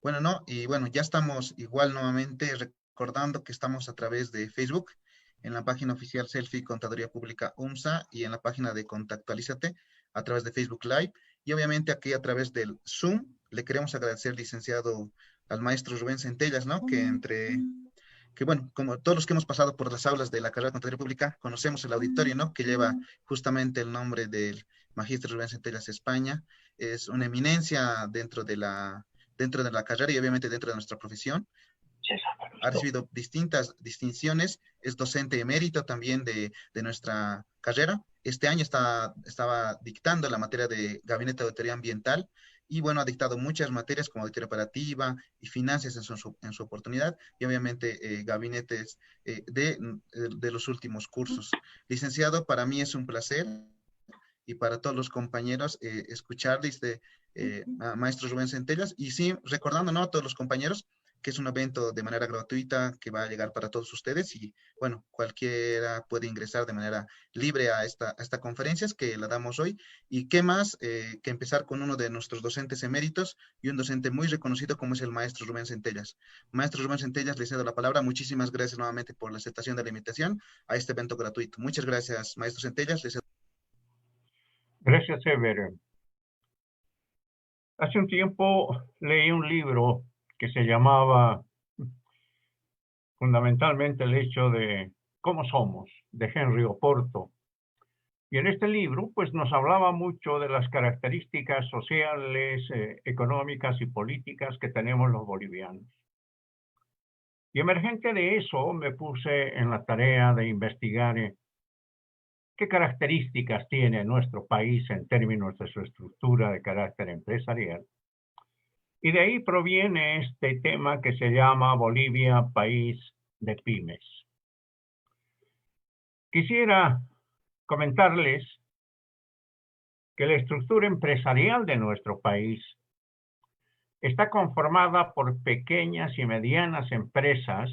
Bueno, no, y bueno, ya estamos igual nuevamente recordando que estamos a través de Facebook, en la página oficial Selfie Contaduría Pública UMSA y en la página de Contactualízate a través de Facebook Live. Y obviamente aquí a través del Zoom le queremos agradecer, licenciado, al maestro Rubén Centellas, ¿no? Que bueno, como todos los que hemos pasado por las aulas de la carrera de Contaduría Pública, conocemos el auditorio, ¿no? Que lleva justamente el nombre del magíster Rubén Centellas España. Es una eminencia dentro de la carrera y obviamente dentro de nuestra profesión. Ha recibido distintas distinciones, es docente emérito también de nuestra carrera. Este año estaba dictando la materia de Gabinete de Auditoría Ambiental y bueno, ha dictado muchas materias como auditoría operativa y finanzas en su oportunidad y obviamente gabinetes de los últimos cursos. Licenciado, para mí es un placer y para todos los compañeros escucharles de Maestro Rubén Centellas. Y sí, recordando, ¿no? A todos los compañeros que es un evento de manera gratuita que va a llegar para todos ustedes y bueno, cualquiera puede ingresar de manera libre a esta conferencia que la damos hoy. Y qué más que empezar con uno de nuestros docentes eméritos y un docente muy reconocido como es el maestro Rubén Centellas. Maestro Rubén Centellas, le cedo la palabra. Muchísimas gracias nuevamente por la aceptación de la invitación a este evento gratuito. Muchas gracias, maestro Centellas. Le cedo. Gracias, Ever. Hace un tiempo leí un libro que se llamaba fundamentalmente El hecho de cómo somos, de Henry Oporto. Y en este libro, pues nos hablaba mucho de las características sociales, económicas y políticas que tenemos los bolivianos. Y emergente de eso, me puse en la tarea de investigar qué características tiene nuestro país en términos de su estructura de carácter empresarial. Y de ahí proviene este tema que se llama Bolivia, país de pymes. Quisiera comentarles que la estructura empresarial de nuestro país está conformada por pequeñas y medianas empresas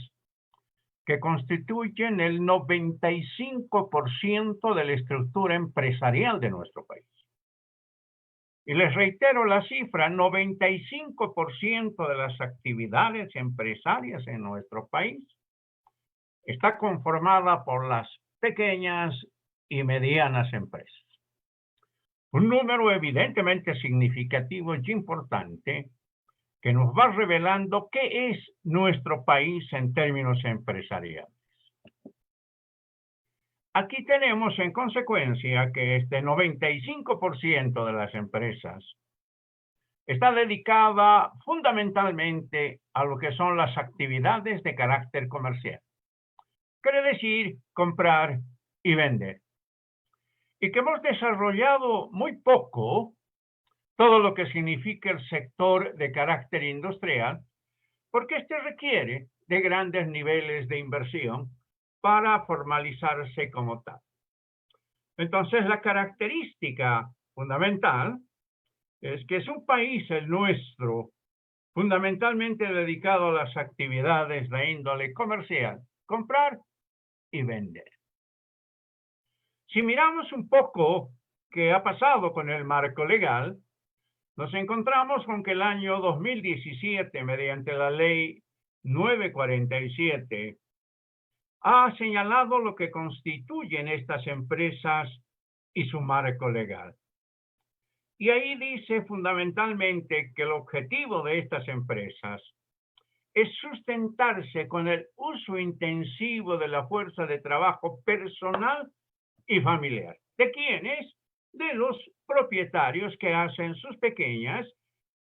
que constituyen el 95% de la estructura empresarial de nuestro país. Y les reitero la cifra, 95% de las actividades empresarias en nuestro país está conformada por las pequeñas y medianas empresas. Un número evidentemente significativo y importante que nos va revelando qué es nuestro país en términos empresariales. Aquí tenemos en consecuencia que este 95% de las empresas está dedicada fundamentalmente a lo que son las actividades de carácter comercial. Quiere decir comprar y vender. Y que hemos desarrollado muy poco todo lo que significa el sector de carácter industrial, porque este requiere de grandes niveles de inversión para formalizarse como tal. Entonces, la característica fundamental es que es un país, el nuestro, fundamentalmente dedicado a las actividades de índole comercial, comprar y vender. Si miramos un poco qué ha pasado con el marco legal, nos encontramos con que el año 2017, mediante la ley 947, ha señalado lo que constituyen estas empresas y su marco legal. Y ahí dice fundamentalmente que el objetivo de estas empresas es sustentarse con el uso intensivo de la fuerza de trabajo personal y familiar. ¿De quiénes? De los propietarios que hacen sus pequeñas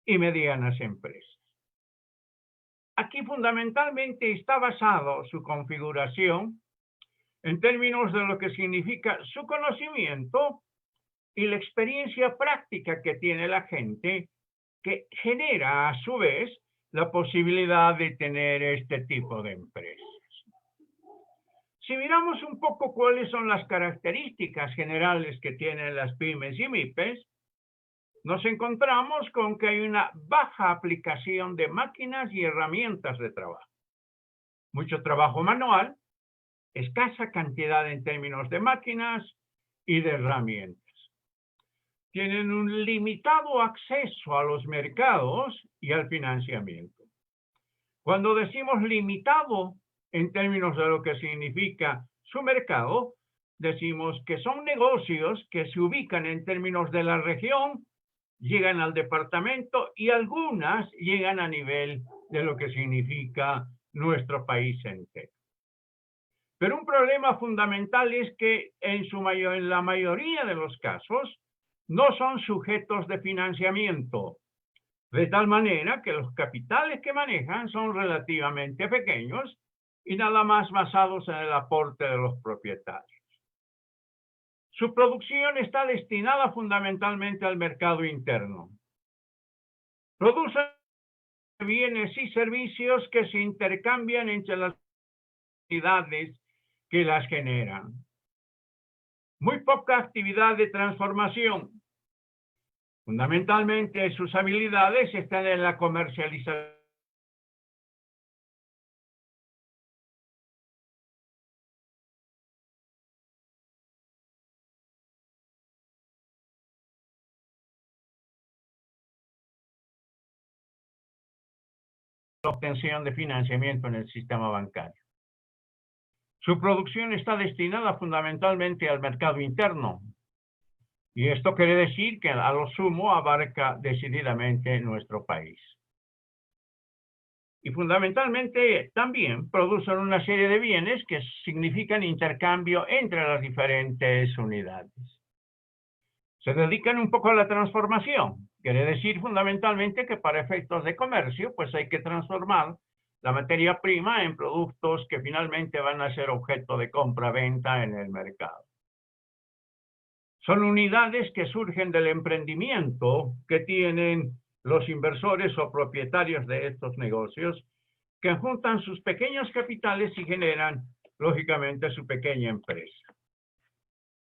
y medianas empresas. Aquí fundamentalmente está basado su configuración en términos de lo que significa su conocimiento y la experiencia práctica que tiene la gente, que genera a su vez la posibilidad de tener este tipo de empresas. Si miramos un poco cuáles son las características generales que tienen las pymes y MIPES, nos encontramos con que hay una baja aplicación de máquinas y herramientas de trabajo. Mucho trabajo manual, escasa cantidad en términos de máquinas y de herramientas. tienen un limitado acceso a los mercados y al financiamiento. Cuando decimos limitado en términos de lo que significa su mercado, decimos que son negocios que se ubican en términos de la región, llegan al departamento y algunas llegan a nivel de lo que significa nuestro país entero. Pero un problema fundamental es que en la mayoría de los casos no son sujetos de financiamiento, de tal manera que los capitales que manejan son relativamente pequeños y nada más basados en el aporte de los propietarios. Su producción está destinada fundamentalmente al mercado interno. Producen bienes y servicios que se intercambian entre las entidades que las generan. Muy poca actividad de transformación. Fundamentalmente sus habilidades están en la comercialización. La obtención de financiamiento en el sistema bancario. Su producción está destinada fundamentalmente al mercado interno. Y esto quiere decir que a lo sumo abarca decididamente nuestro país. Y fundamentalmente también producen una serie de bienes que significan intercambio entre las diferentes unidades. Se dedican un poco a la transformación. Quiere decir fundamentalmente que para efectos de comercio, pues hay que transformar la materia prima en productos que finalmente van a ser objeto de compra-venta en el mercado. Son unidades que surgen del emprendimiento que tienen los inversores o propietarios de estos negocios, que juntan sus pequeños capitales y generan, lógicamente, su pequeña empresa.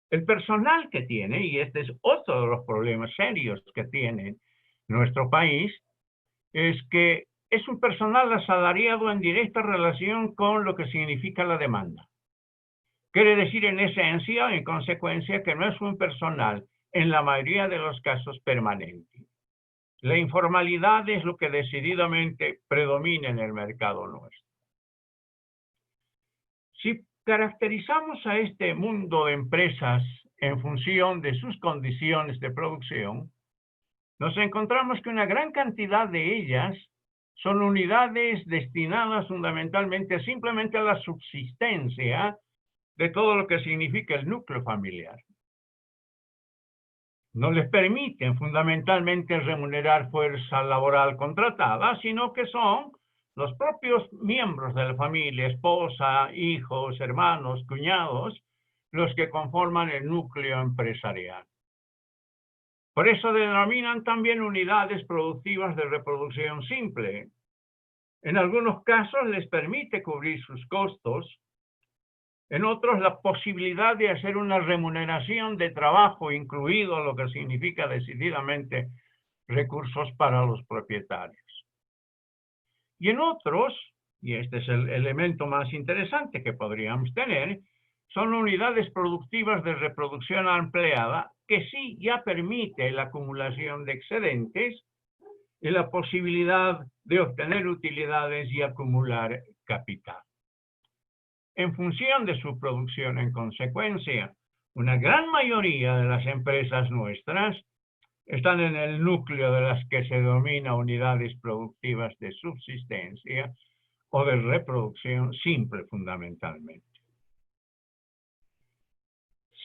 El personal que tiene, y este es otro de los problemas serios que tiene nuestro país, es que es un personal asalariado en directa relación con lo que significa la demanda. Quiere decir en esencia, en consecuencia, que no es un personal en la mayoría de los casos permanente. La informalidad es lo que decididamente predomina en el mercado nuestro. Si caracterizamos a este mundo de empresas en función de sus condiciones de producción, nos encontramos que una gran cantidad de ellas son unidades destinadas fundamentalmente simplemente a la subsistencia de todo lo que significa el núcleo familiar. No les permiten fundamentalmente remunerar fuerza laboral contratada, sino que son los propios miembros de la familia, esposa, hijos, hermanos, cuñados, los que conforman el núcleo empresarial. Por eso denominan también unidades productivas de reproducción simple. En algunos casos les permite cubrir sus costos, en otros la posibilidad de hacer una remuneración de trabajo, incluido lo que significa decididamente recursos para los propietarios. Y en otros, y este es el elemento más interesante que podríamos tener, son unidades productivas de reproducción ampliada que sí ya permite la acumulación de excedentes y la posibilidad de obtener utilidades y acumular capital. En función de su producción, en consecuencia, una gran mayoría de las empresas nuestras están en el núcleo de las que se denomina unidades productivas de subsistencia o de reproducción simple fundamentalmente.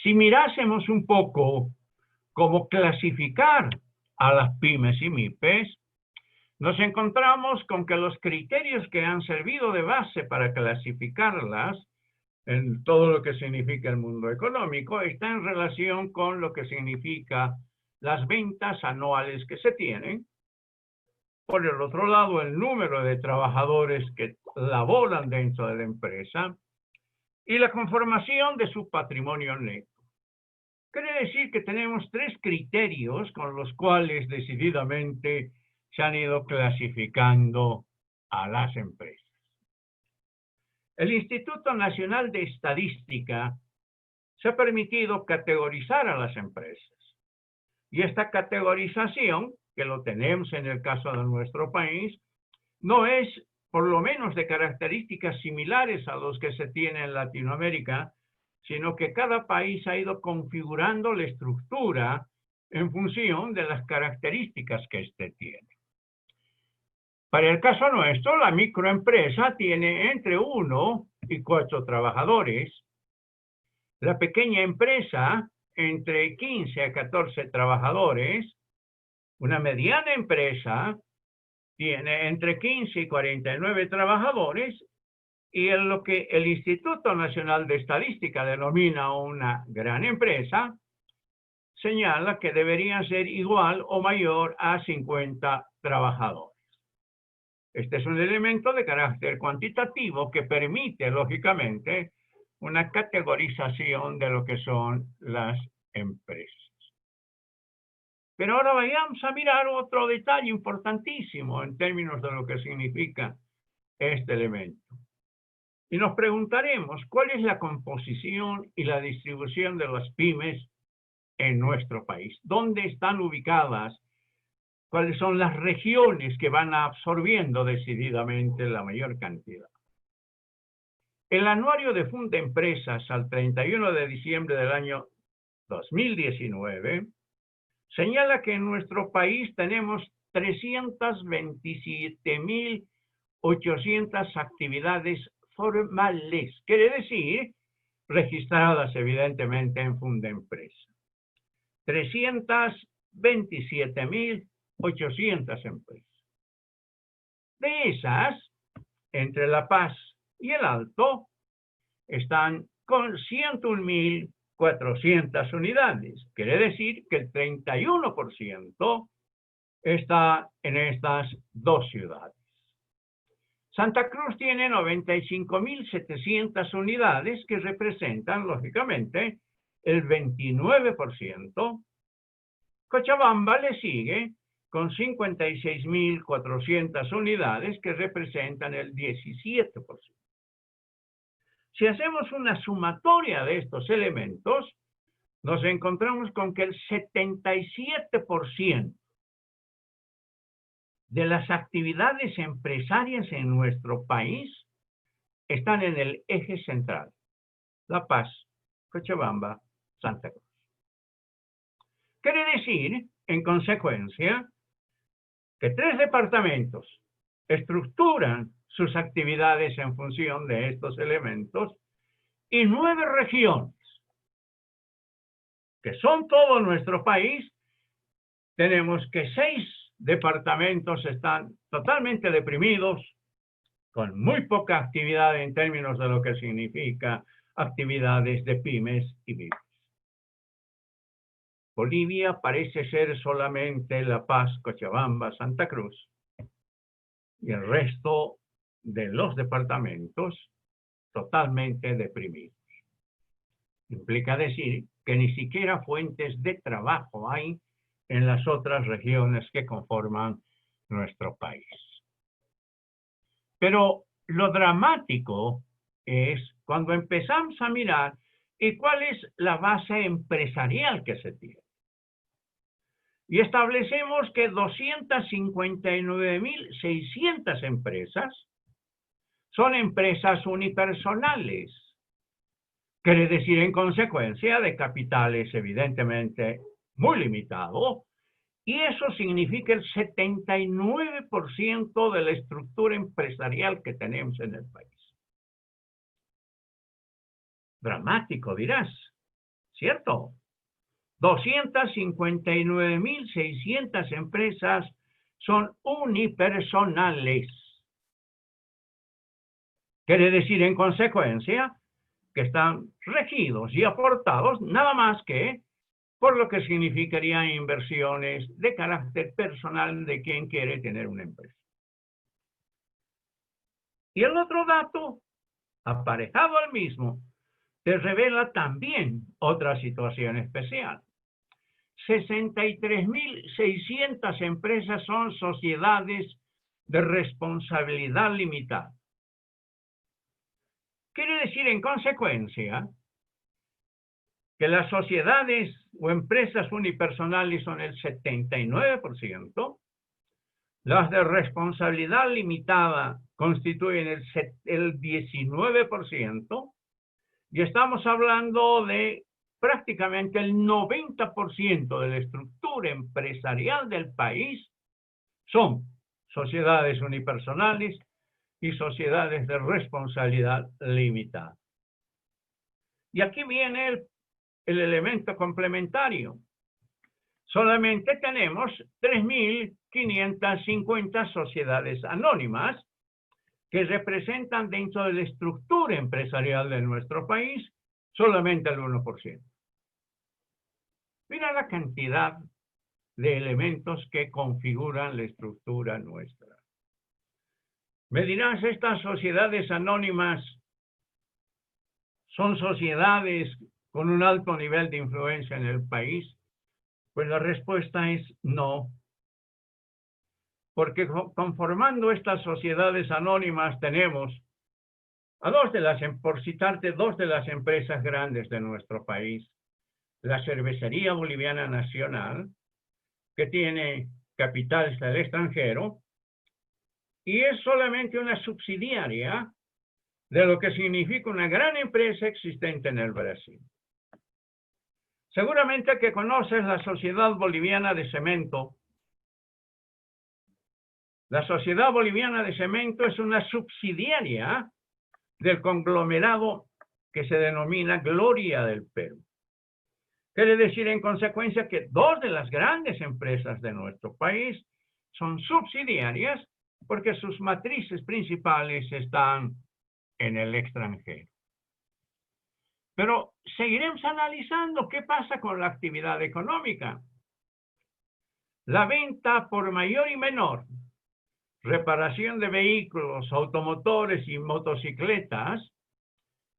Si mirásemos un poco cómo clasificar a las pymes y MIPES, nos encontramos con que los criterios que han servido de base para clasificarlas en todo lo que significa el mundo económico están en relación con lo que significa las ventas anuales que se tienen. Por el otro lado, el número de trabajadores que laboran dentro de la empresa y la conformación de su patrimonio neto. Quiere decir que tenemos tres criterios con los cuales decididamente se han ido clasificando a las empresas. El Instituto Nacional de Estadística se ha permitido categorizar a las empresas. Y esta categorización, que lo tenemos en el caso de nuestro país, no es por lo menos de características similares a los que se tiene en Latinoamérica, sino que cada país ha ido configurando la estructura en función de las características que éste tiene. Para el caso nuestro, la microempresa tiene entre 1 y 4 trabajadores. La pequeña empresa, entre 15 a 14 trabajadores. Una mediana empresa tiene entre 15 y 49 trabajadores, y en lo que el Instituto Nacional de Estadística denomina una gran empresa, señala que debería ser igual o mayor a 50 trabajadores. Este es un elemento de carácter cuantitativo que permite, lógicamente, una categorización de lo que son las empresas. Pero ahora vayamos a mirar otro detalle importantísimo en términos de lo que significa este elemento. Y nos preguntaremos cuál es la composición y la distribución de las pymes en nuestro país. ¿Dónde están ubicadas? ¿Cuáles son las regiones que van absorbiendo decididamente la mayor cantidad? El anuario de Fundempresas al 31 de diciembre del año 2019 señala que en nuestro país tenemos 327.800 actividades formales, quiere decir registradas evidentemente en Fundempresa. 327.800 empresas. De esas, entre La Paz y el Alto, están con 101.400 unidades. Quiere decir que el 31% está en estas dos ciudades. Santa Cruz tiene 95.700 unidades que representan, lógicamente, el 29%. Cochabamba le sigue con 56.400 unidades que representan el 17%. Si hacemos una sumatoria de estos elementos, nos encontramos con que el 77% de las actividades empresarias en nuestro país están en el eje central: La Paz, Cochabamba, Santa Cruz. Quiere decir, en consecuencia, que 3 departamentos estructuran sus actividades en función de estos elementos, y 9 regiones, que son todo nuestro país, tenemos que 6 departamentos están totalmente deprimidos, con muy poca actividad en términos de lo que significa actividades de pymes y MIPYMES. Bolivia parece ser solamente La Paz, Cochabamba, Santa Cruz, y el resto de los departamentos totalmente deprimidos. Implica decir que ni siquiera fuentes de trabajo hay en las otras regiones que conforman nuestro país. Pero lo dramático es cuando empezamos a mirar y cuál es la base empresarial que se tiene. Y establecemos que 259.600 empresas son empresas unipersonales. Quiere decir, en consecuencia, de capitales evidentemente muy limitado, y eso significa el 79% de la estructura empresarial que tenemos en el país. Dramático, dirás, ¿cierto? 259.600 empresas son unipersonales. Quiere decir, en consecuencia, que están regidos y aportados nada más que por lo que significarían inversiones de carácter personal de quien quiere tener una empresa. Y el otro dato, aparejado al mismo, te revela también otra situación especial. 63.600 empresas son sociedades de responsabilidad limitada. Quiere decir, en consecuencia, que las sociedades o empresas unipersonales son el 79%, las de responsabilidad limitada constituyen el 19%, y estamos hablando de prácticamente el 90% de la estructura empresarial del país son sociedades unipersonales y sociedades de responsabilidad limitada. Y aquí viene el elemento complementario. Solamente tenemos 3.550 sociedades anónimas que representan dentro de la estructura empresarial de nuestro país solamente el 1%. Mira la cantidad de elementos que configuran la estructura nuestra. Me dirás, ¿estas sociedades anónimas son sociedades con un alto nivel de influencia en el país? Pues la respuesta es no. Porque conformando estas sociedades anónimas tenemos por citarte dos de las empresas grandes de nuestro país, la Cervecería Boliviana Nacional, que tiene capitales del extranjero, y es solamente una subsidiaria de lo que significa una gran empresa existente en el Brasil. Seguramente que conoces la Sociedad Boliviana de Cemento. La Sociedad Boliviana de Cemento es una subsidiaria del conglomerado que se denomina Gloria del Perú. Quiere decir, en consecuencia, que dos de las grandes empresas de nuestro país son subsidiarias porque sus matrices principales están en el extranjero. Pero seguiremos analizando qué pasa con la actividad económica. La venta por mayor y menor, reparación de vehículos, automotores y motocicletas,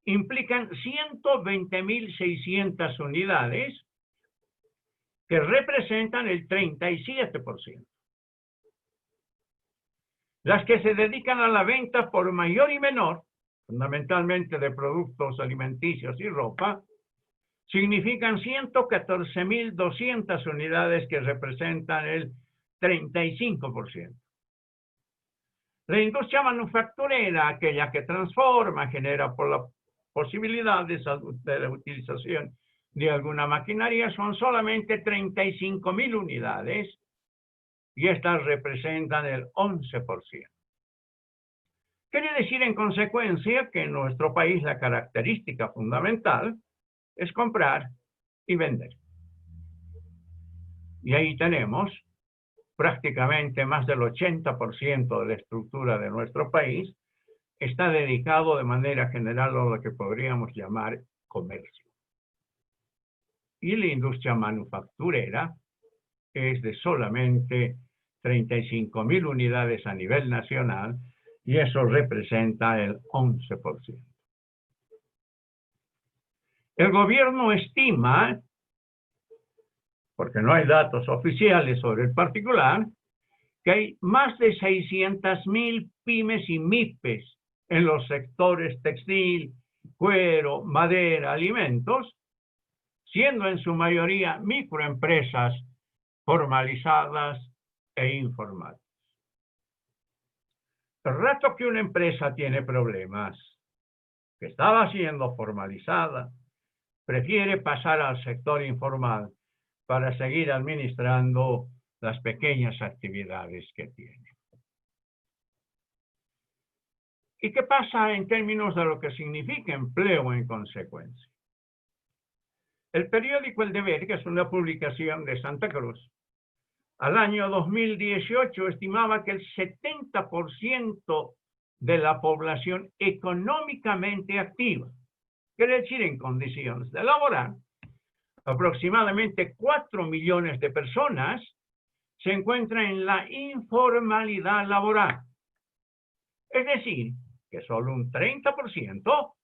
implican 120.600 unidades que representan el 37%. Las que se dedican a la venta por mayor y menor, fundamentalmente de productos alimenticios y ropa, significan 114.200 unidades que representan el 35%. La industria manufacturera, aquella que transforma, genera por la posibilidad de la utilización de alguna maquinaria, son solamente 35.000 unidades y estas representan el 11%. Quiere decir en consecuencia que en nuestro país la característica fundamental es comprar y vender. Y ahí tenemos prácticamente más del 80% de la estructura de nuestro país está dedicado de manera general a lo que podríamos llamar comercio. Y la industria manufacturera es de solamente 35.000 unidades a nivel nacional y eso representa el 11%. El gobierno estima, porque no hay datos oficiales sobre el particular, que hay más de 600.000 pymes y MIPES en los sectores textil, cuero, madera, alimentos, siendo en su mayoría microempresas formalizadas e informales. El rato que una empresa tiene problemas, que estaba siendo formalizada, prefiere pasar al sector informal para seguir administrando las pequeñas actividades que tiene. ¿Y qué pasa en términos de lo que significa empleo en consecuencia? El periódico El Deber, que es una publicación de Santa Cruz, al año 2018 estimaba que el 70% de la población económicamente activa, quiere decir en condiciones de laborar, aproximadamente 4 millones de personas se encuentran en la informalidad laboral. Es decir, que solo un 30%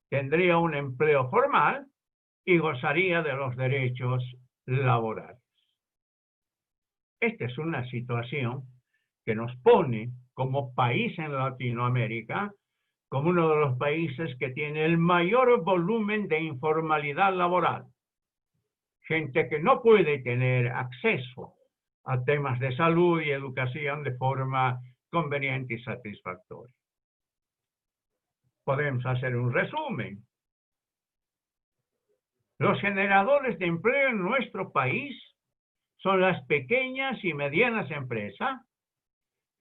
tendría un empleo formal y gozaría de los derechos laborales. Esta es una situación que nos pone como país en Latinoamérica como uno de los países que tiene el mayor volumen de informalidad laboral. gente que no puede tener acceso a temas de salud y educación de forma conveniente y satisfactoria. Podemos hacer un resumen. Los generadores de empleo en nuestro país son las pequeñas y medianas empresas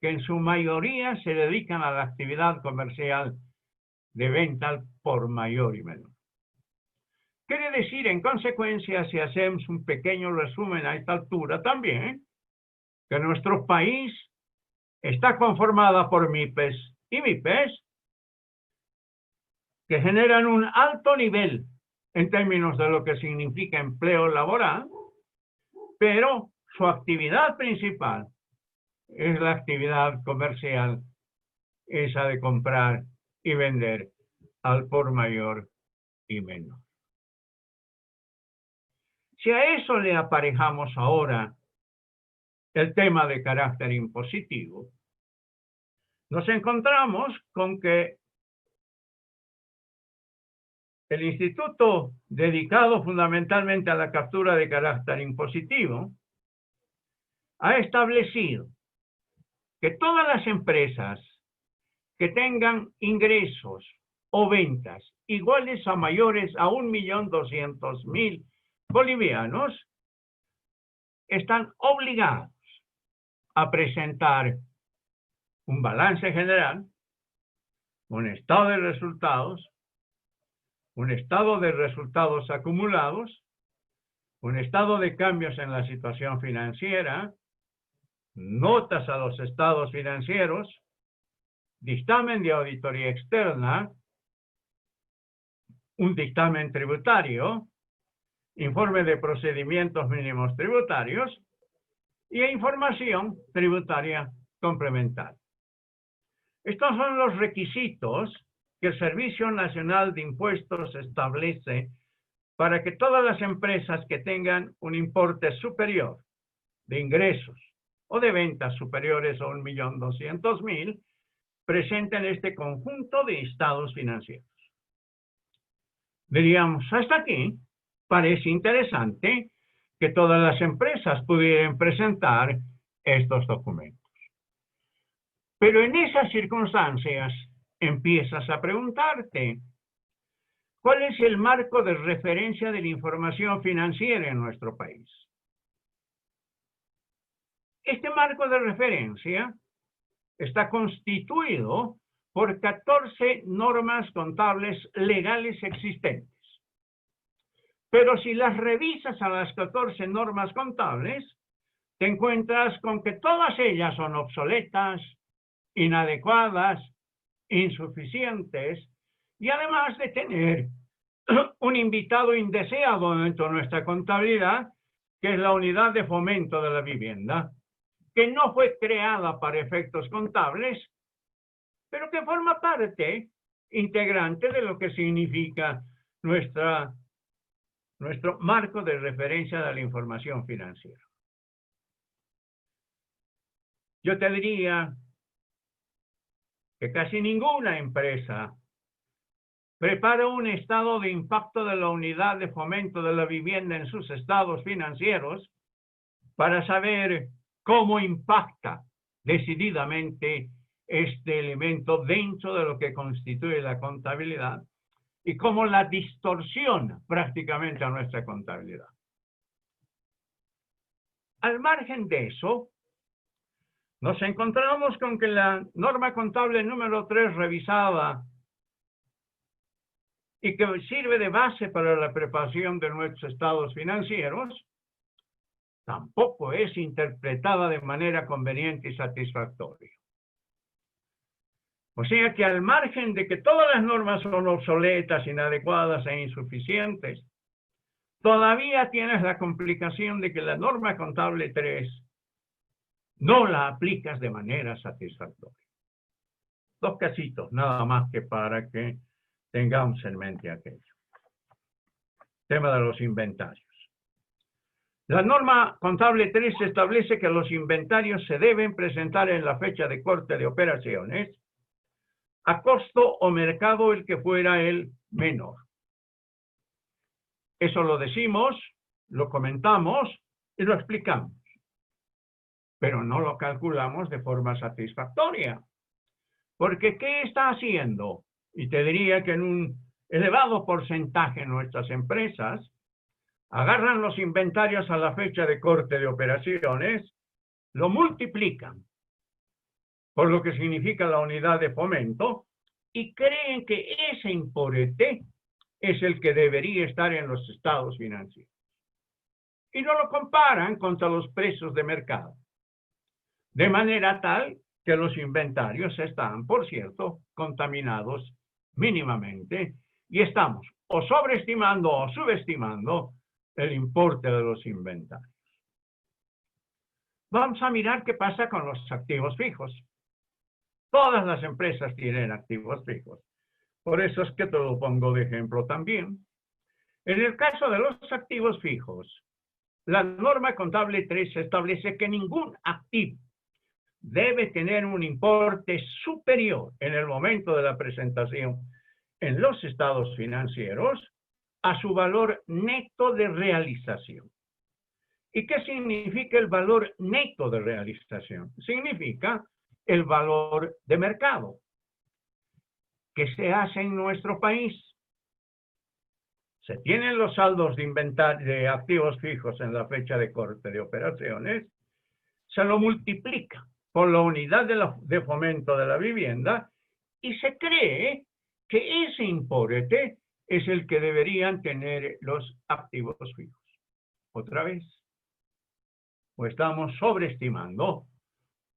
que en su mayoría se dedican a la actividad comercial de venta al por mayor y menor. Quiere decir, en consecuencia, si hacemos un pequeño resumen a esta altura también, que nuestro país está conformada por MIPES y MIPES que generan un alto nivel en términos de lo que significa empleo laboral, pero su actividad principal es la actividad comercial, esa de comprar y vender al por mayor y menor. Si a eso le aparejamos ahora el tema de carácter impositivo, nos encontramos con que el instituto dedicado fundamentalmente a la captura de carácter impositivo ha establecido que todas las empresas que tengan ingresos o ventas iguales a mayores a 1.200.000 bolivianos están obligados a presentar un balance general, un estado de resultados, un estado de resultados acumulados, un estado de cambios en la situación financiera, notas a los estados financieros, dictamen de auditoría externa, un dictamen tributario, informe de procedimientos mínimos tributarios y información tributaria complementaria. Estos son los requisitos que el Servicio Nacional de Impuestos establece para que todas las empresas que tengan un importe superior de ingresos o de ventas superiores a 1.200.000 presenten este conjunto de estados financieros. Diríamos, hasta aquí parece interesante que todas las empresas pudieran presentar estos documentos. Pero en esas circunstancias empiezas a preguntarte, ¿cuál es el marco de referencia de la información financiera en nuestro país? Este marco de referencia está constituido por 14 normas contables legales existentes. Pero si las revisas a las 14 normas contables, te encuentras con que todas ellas son obsoletas, inadecuadas, insuficientes, y además de tener un invitado indeseado dentro de nuestra contabilidad, que es la unidad de fomento de la vivienda, que no fue creada para efectos contables, pero que forma parte integrante de lo que significa nuestro marco de referencia de la información financiera. Yo te diría que casi ninguna empresa prepara un estado de impacto de la unidad de fomento de la vivienda en sus estados financieros para saber cómo impacta decididamente este elemento dentro de lo que constituye la contabilidad y cómo la distorsiona prácticamente a nuestra contabilidad. Al margen de eso, nos encontramos con que la norma contable número 3 revisada y que sirve de base para la preparación de nuestros estados financieros, tampoco es interpretada de manera conveniente y satisfactoria. O sea que al margen de que todas las normas son obsoletas, inadecuadas e insuficientes, todavía tienes la complicación de que la norma contable 3 no la aplicas de manera satisfactoria. Dos casitos, nada más que para que tengamos en mente aquello. Tema de los inventarios. La norma contable 3 establece que los inventarios se deben presentar en la fecha de corte de operaciones a costo o mercado el que fuera el menor. Eso lo decimos lo comentamos y lo explicamos, pero no lo calculamos de forma satisfactoria. Porque ¿qué está haciendo? Y te diría que en un elevado porcentaje nuestras empresas agarran los inventarios a la fecha de corte de operaciones, lo multiplican por lo que significa la unidad de fomento y creen que ese importe es el que debería estar en los estados financieros. Y no lo comparan contra los precios de mercado. De manera tal que los inventarios están, por cierto, contaminados mínimamente y estamos o sobreestimando o subestimando el importe de los inventarios. Vamos a mirar qué pasa con los activos fijos. Todas las empresas tienen activos fijos. Por eso es que te lo pongo de ejemplo también. En el caso de los activos fijos, la norma contable 3 establece que ningún activo debe tener un importe superior en el momento de la presentación en los estados financieros a su valor neto de realización. ¿Y qué significa el valor neto de realización? Significa el valor de mercado que se hace en nuestro país. Se tienen los saldos de inventario de activos fijos en la fecha de corte de operaciones, se lo multiplica por la unidad de fomento de la vivienda y se cree que ese importe es el que deberían tener los activos fijos. Otra vez, o estamos sobreestimando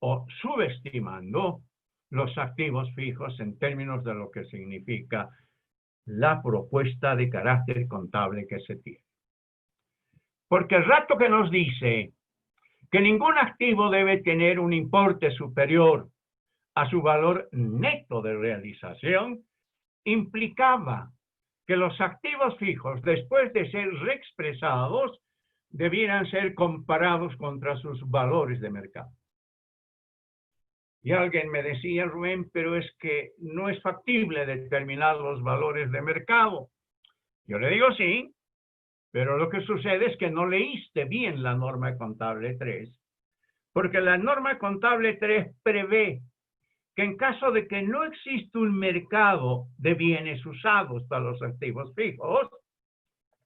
o subestimando los activos fijos en términos de lo que significa la propuesta de carácter contable que se tiene. Porque el rato que nos dice que ningún activo debe tener un importe superior a su valor neto de realización, implicaba que los activos fijos, después de ser reexpresados, debieran ser comparados contra sus valores de mercado. Y alguien me decía, Rubén, pero es que no es factible determinar los valores de mercado. Yo le digo sí, pero lo que sucede es que no leíste bien la norma contable 3, porque la norma contable 3 prevé que en caso de que no existe un mercado de bienes usados para los activos fijos,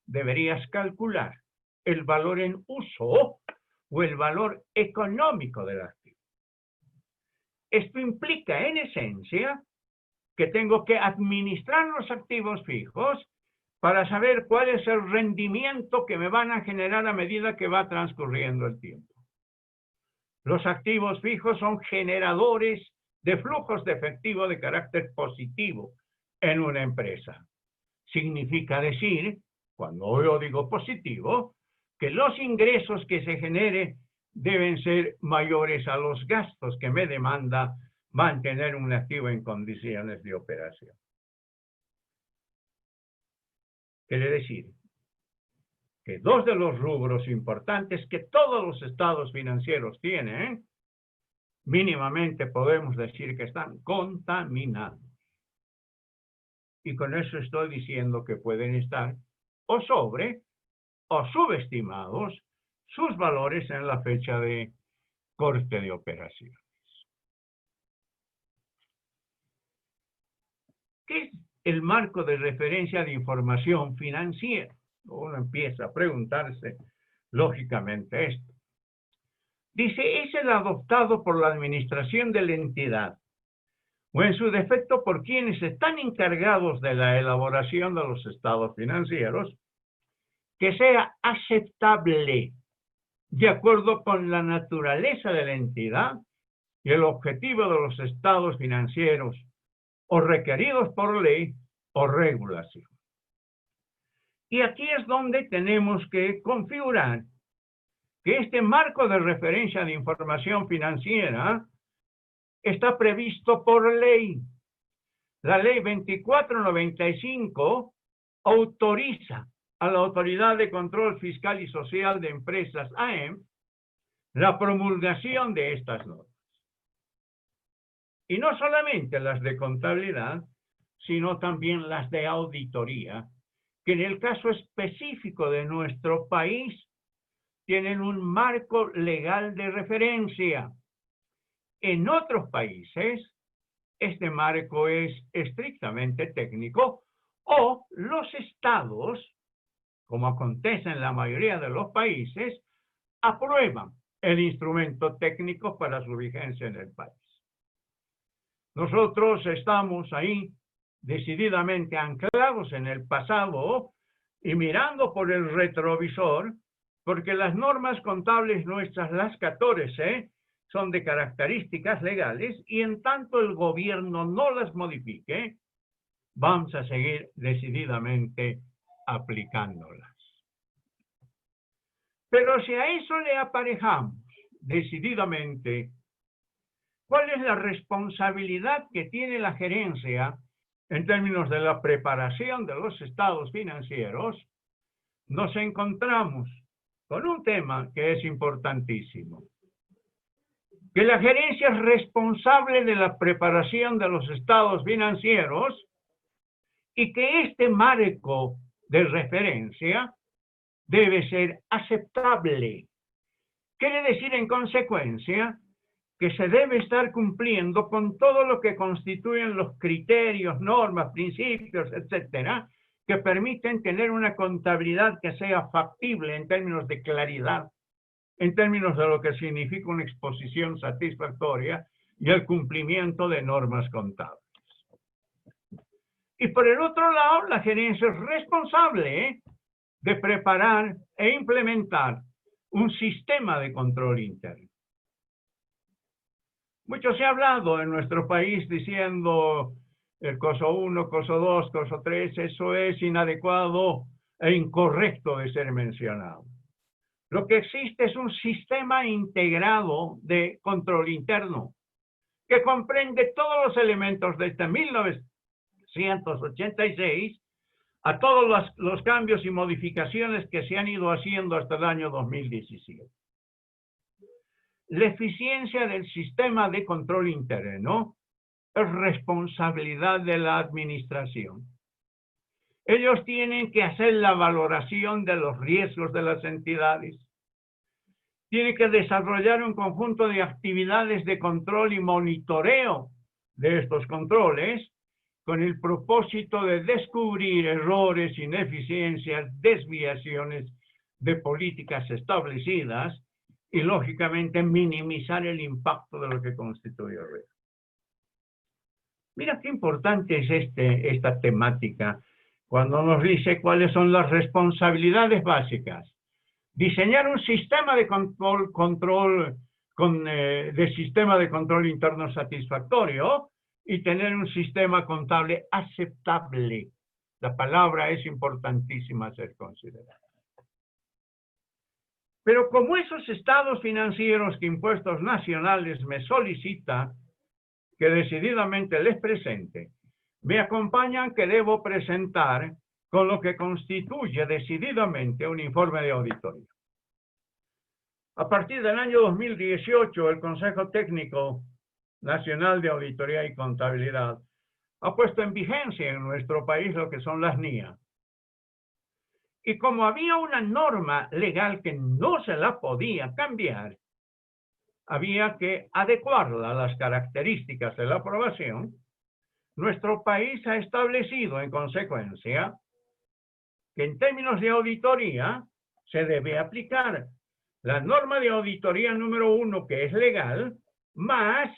deberías calcular el valor en uso o el valor económico del activo. Esto implica, en esencia, que tengo que administrar los activos fijos para saber cuál es el rendimiento que me van a generar a medida que va transcurriendo el tiempo. Los activos fijos son generadores de flujos de efectivo de carácter positivo en una empresa. Significa decir, cuando yo digo positivo, que los ingresos que se generen deben ser mayores a los gastos que me demanda mantener un activo en condiciones de operación. Quiere decir que dos de los rubros importantes que todos los estados financieros tienen, mínimamente podemos decir que están contaminados. Y con eso estoy diciendo que pueden estar o sobre o subestimados sus valores en la fecha de corte de operaciones. ¿Qué es el marco de referencia de información financiera? Uno empieza a preguntarse, lógicamente, esto. Dice, es el adoptado por la administración de la entidad, o en su defecto por quienes están encargados de la elaboración de los estados financieros, que sea aceptable de acuerdo con la naturaleza de la entidad y el objetivo de los estados financieros, o requeridos por ley o regulación. Y aquí es donde tenemos que configurar que este marco de referencia de información financiera está previsto por ley. La ley 2495 autoriza a la Autoridad de Control Fiscal y Social de Empresas, AEM, la promulgación de estas normas. Y no solamente las de contabilidad, sino también las de auditoría, que en el caso específico de nuestro país tienen un marco legal de referencia. En otros países, este marco es estrictamente técnico o los estados, como acontece en la mayoría de los países, aprueban el instrumento técnico para su vigencia en el país. Nosotros estamos ahí decididamente anclados en el pasado y mirando por el retrovisor, porque las normas contables nuestras, las 14, son de características legales y en tanto el gobierno no las modifique, vamos a seguir decididamente aplicándolas. Pero si a eso le aparejamos decididamente, ¿cuál es la responsabilidad que tiene la gerencia en términos de la preparación de los estados financieros? Nos encontramos con un tema que es importantísimo. Que la gerencia es responsable de la preparación de los estados financieros y que este marco de referencia debe ser aceptable. Quiere decir, en consecuencia, que se debe estar cumpliendo con todo lo que constituyen los criterios, normas, principios, etcétera, que permiten tener una contabilidad que sea factible en términos de claridad, en términos de lo que significa una exposición satisfactoria y el cumplimiento de normas contables. Y por el otro lado, la gerencia es responsable de preparar e implementar un sistema de control interno. Mucho se ha hablado en nuestro país diciendo el coso 1, coso 2, coso 3, eso es inadecuado e incorrecto de ser mencionado. Lo que existe es un sistema integrado de control interno que comprende todos los elementos desde 1986 a todos los cambios y modificaciones que se han ido haciendo hasta el año 2017. La eficiencia del sistema de control interno es responsabilidad de la administración. Ellos tienen que hacer la valoración de los riesgos de las entidades. Tienen que desarrollar un conjunto de actividades de control y monitoreo de estos controles con el propósito de descubrir errores, ineficiencias, desviaciones de políticas establecidas y, lógicamente, minimizar el impacto de lo que constituye el riesgo. Mira qué importante es esta temática cuando nos dice cuáles son las responsabilidades básicas. Diseñar un sistema de sistema de control interno satisfactorio y tener un sistema contable aceptable. La palabra es importantísima ser considerada. Pero como esos estados financieros que Impuestos Nacionales me solicita que decididamente les presente, me acompañan que debo presentar con lo que constituye decididamente un informe de auditoría. A partir del año 2018, el Consejo Técnico Nacional de Auditoría y Contabilidad ha puesto en vigencia en nuestro país lo que son las NIA. Y como había una norma legal que no se la podía cambiar, había que adecuarla a las características de la aprobación. Nuestro país ha establecido, en consecuencia, que en términos de auditoría se debe aplicar la norma de auditoría número 1, que es legal, más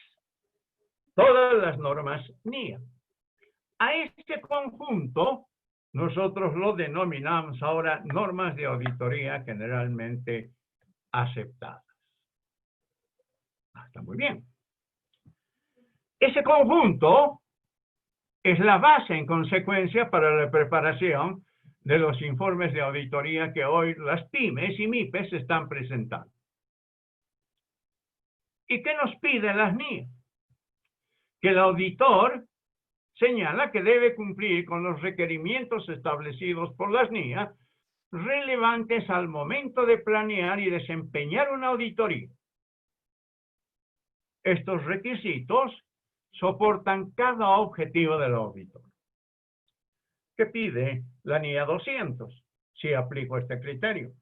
todas las normas NIA. A este conjunto nosotros lo denominamos ahora normas de auditoría generalmente aceptadas. Está muy bien. Ese conjunto es la base, en consecuencia, para la preparación de los informes de auditoría que hoy las pymes y MIPES están presentando. ¿Y qué nos pide las NIA? Que el auditor señala que debe cumplir con los requerimientos establecidos por las NIA relevantes al momento de planear y desempeñar una auditoría. Estos requisitos soportan cada objetivo del auditor. que pide la NIA 200, si aplico este criterio.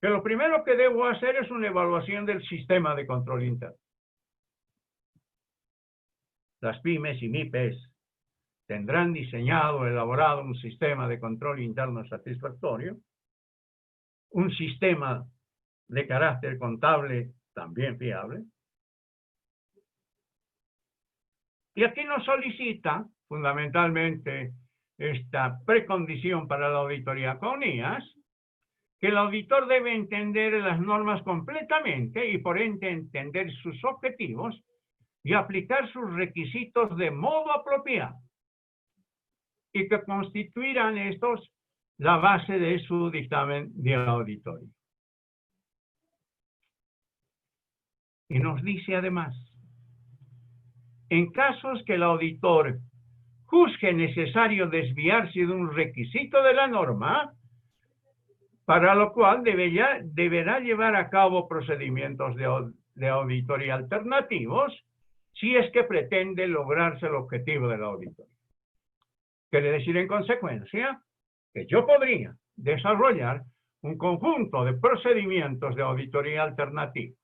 Que lo primero que debo hacer es una evaluación del sistema de control interno. Las pymes y MIPES tendrán diseñado, elaborado un sistema de control interno satisfactorio, un sistema de carácter contable también fiable. Y aquí nos solicita fundamentalmente esta precondición para la auditoría con NIAS, que el auditor debe entender las normas completamente y por ende entender sus objetivos y aplicar sus requisitos de modo apropiado, y que constituirán estos la base de su dictamen de auditoría. Y nos dice además, en casos que el auditor juzgue necesario desviarse de un requisito de la norma, para lo cual deberá llevar a cabo procedimientos de auditoría alternativos si es que pretende lograrse el objetivo del auditor. Quiere decir, en consecuencia, que yo podría desarrollar un conjunto de procedimientos de auditoría alternativos,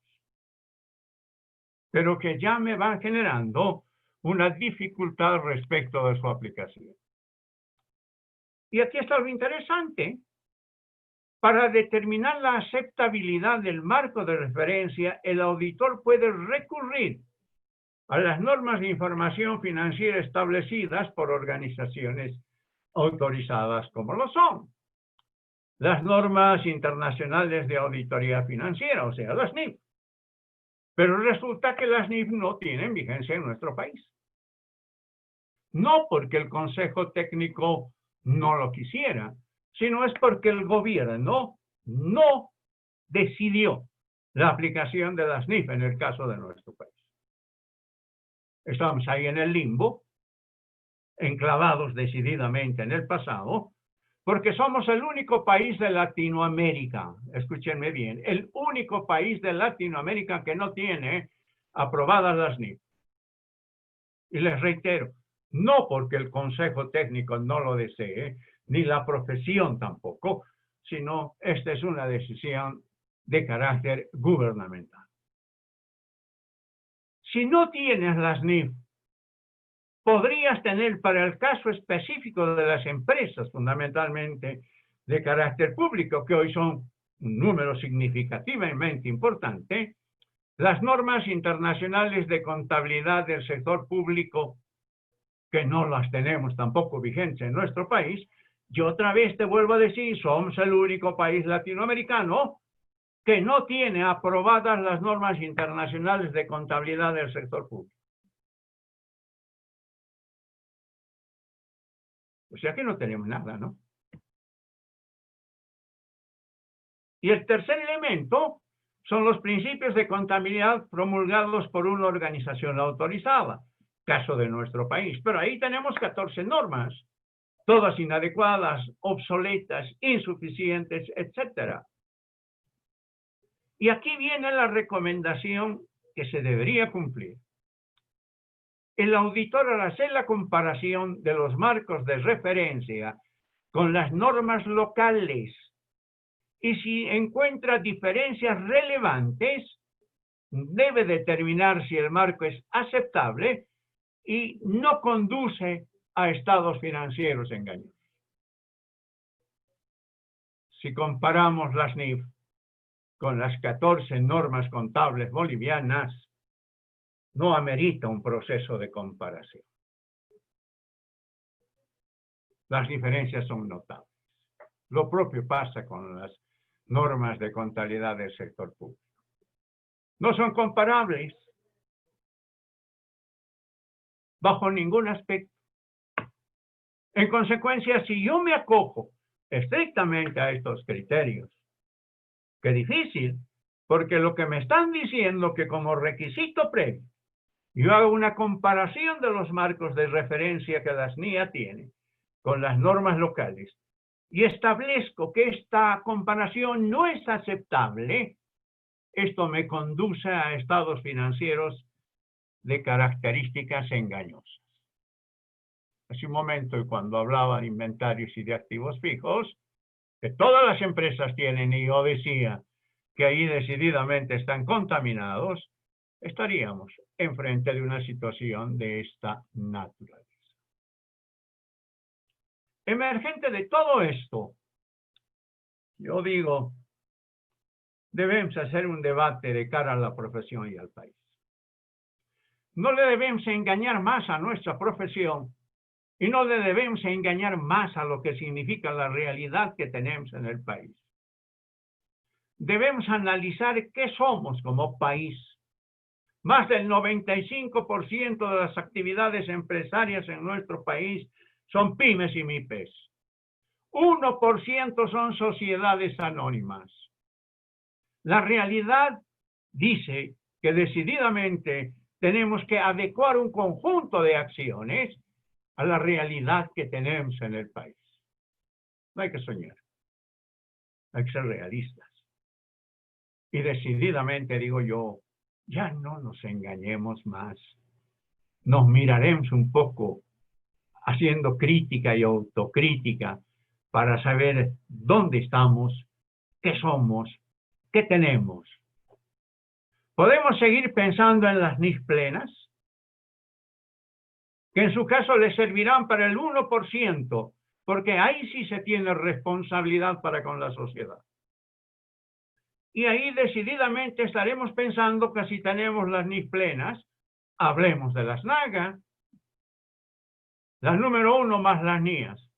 pero que ya me van generando una dificultad respecto de su aplicación. Y aquí está lo interesante. Para determinar la aceptabilidad del marco de referencia, el auditor puede recurrir a las normas de información financiera establecidas por organizaciones autorizadas como lo son las normas internacionales de auditoría financiera, o sea, las NIF. Pero resulta que las NIF no tienen vigencia en nuestro país. No porque el Consejo Técnico no lo quisiera, sino es porque el gobierno no decidió la aplicación de las NIF en el caso de nuestro país. Estamos ahí en el limbo, enclavados decididamente en el pasado, porque somos el único país de Latinoamérica, escúchenme bien, el único país de Latinoamérica que no tiene aprobadas las NIF. Y les reitero, no porque el Consejo Técnico no lo desee, ni la profesión tampoco, sino esta es una decisión de carácter gubernamental. Si no tienes las NIF, podrías tener para el caso específico de las empresas, fundamentalmente de carácter público, que hoy son un número significativamente importante, las normas internacionales de contabilidad del sector público, que no las tenemos tampoco vigentes en nuestro país. Yo otra vez te vuelvo a decir, somos el único país latinoamericano que no tiene aprobadas las normas internacionales de contabilidad del sector público. O sea que no tenemos nada, ¿no? Y el tercer elemento son los principios de contabilidad promulgados por una organización autorizada, caso de nuestro país. Pero ahí tenemos 14 normas, todas inadecuadas, obsoletas, insuficientes, etc. Y aquí viene la recomendación que se debería cumplir. El auditor, al hacer la comparación de los marcos de referencia con las normas locales, y si encuentra diferencias relevantes, debe determinar si el marco es aceptable y no conduce a estados financieros engañosos. Si comparamos las NIF con las 14 normas contables bolivianas, no amerita un proceso de comparación. Las diferencias son notables. Lo propio pasa con las normas de contabilidad del sector público. No son comparables bajo ningún aspecto. En consecuencia, si yo me acojo estrictamente a estos criterios, qué difícil, porque lo que me están diciendo que como requisito previo, yo hago una comparación de los marcos de referencia que la SNIA tiene con las normas locales y establezco que esta comparación no es aceptable, esto me conduce a estados financieros de características engañosas. hace un momento y cuando hablaba de inventarios y de activos fijos, que todas las empresas tienen, y yo decía que ahí decididamente están contaminados, estaríamos enfrente de una situación de esta naturaleza. Emergente de todo esto, yo digo, debemos hacer un debate de cara a la profesión y al país. No le debemos engañar más a nuestra profesión y no le debemos engañar más a lo que significa la realidad que tenemos en el país. Debemos analizar qué somos como país. Más del 95% de las actividades empresarias en nuestro país son pymes y MIPES. 1% son sociedades anónimas. La realidad dice que decididamente tenemos que adecuar un conjunto de acciones a la realidad que tenemos en el país. No hay que soñar, hay que ser realistas. Y decididamente digo yo, ya no nos engañemos más. Nos miraremos un poco haciendo crítica y autocrítica para saber dónde estamos, qué somos, qué tenemos. ¿Podemos seguir pensando en las NIF plenas? Que en su caso le servirán para el 1%, porque ahí sí se tiene responsabilidad para con la sociedad. Y ahí decididamente estaremos pensando que si tenemos las NIF plenas, hablemos de las NAGA, las número 1 más las NIAS.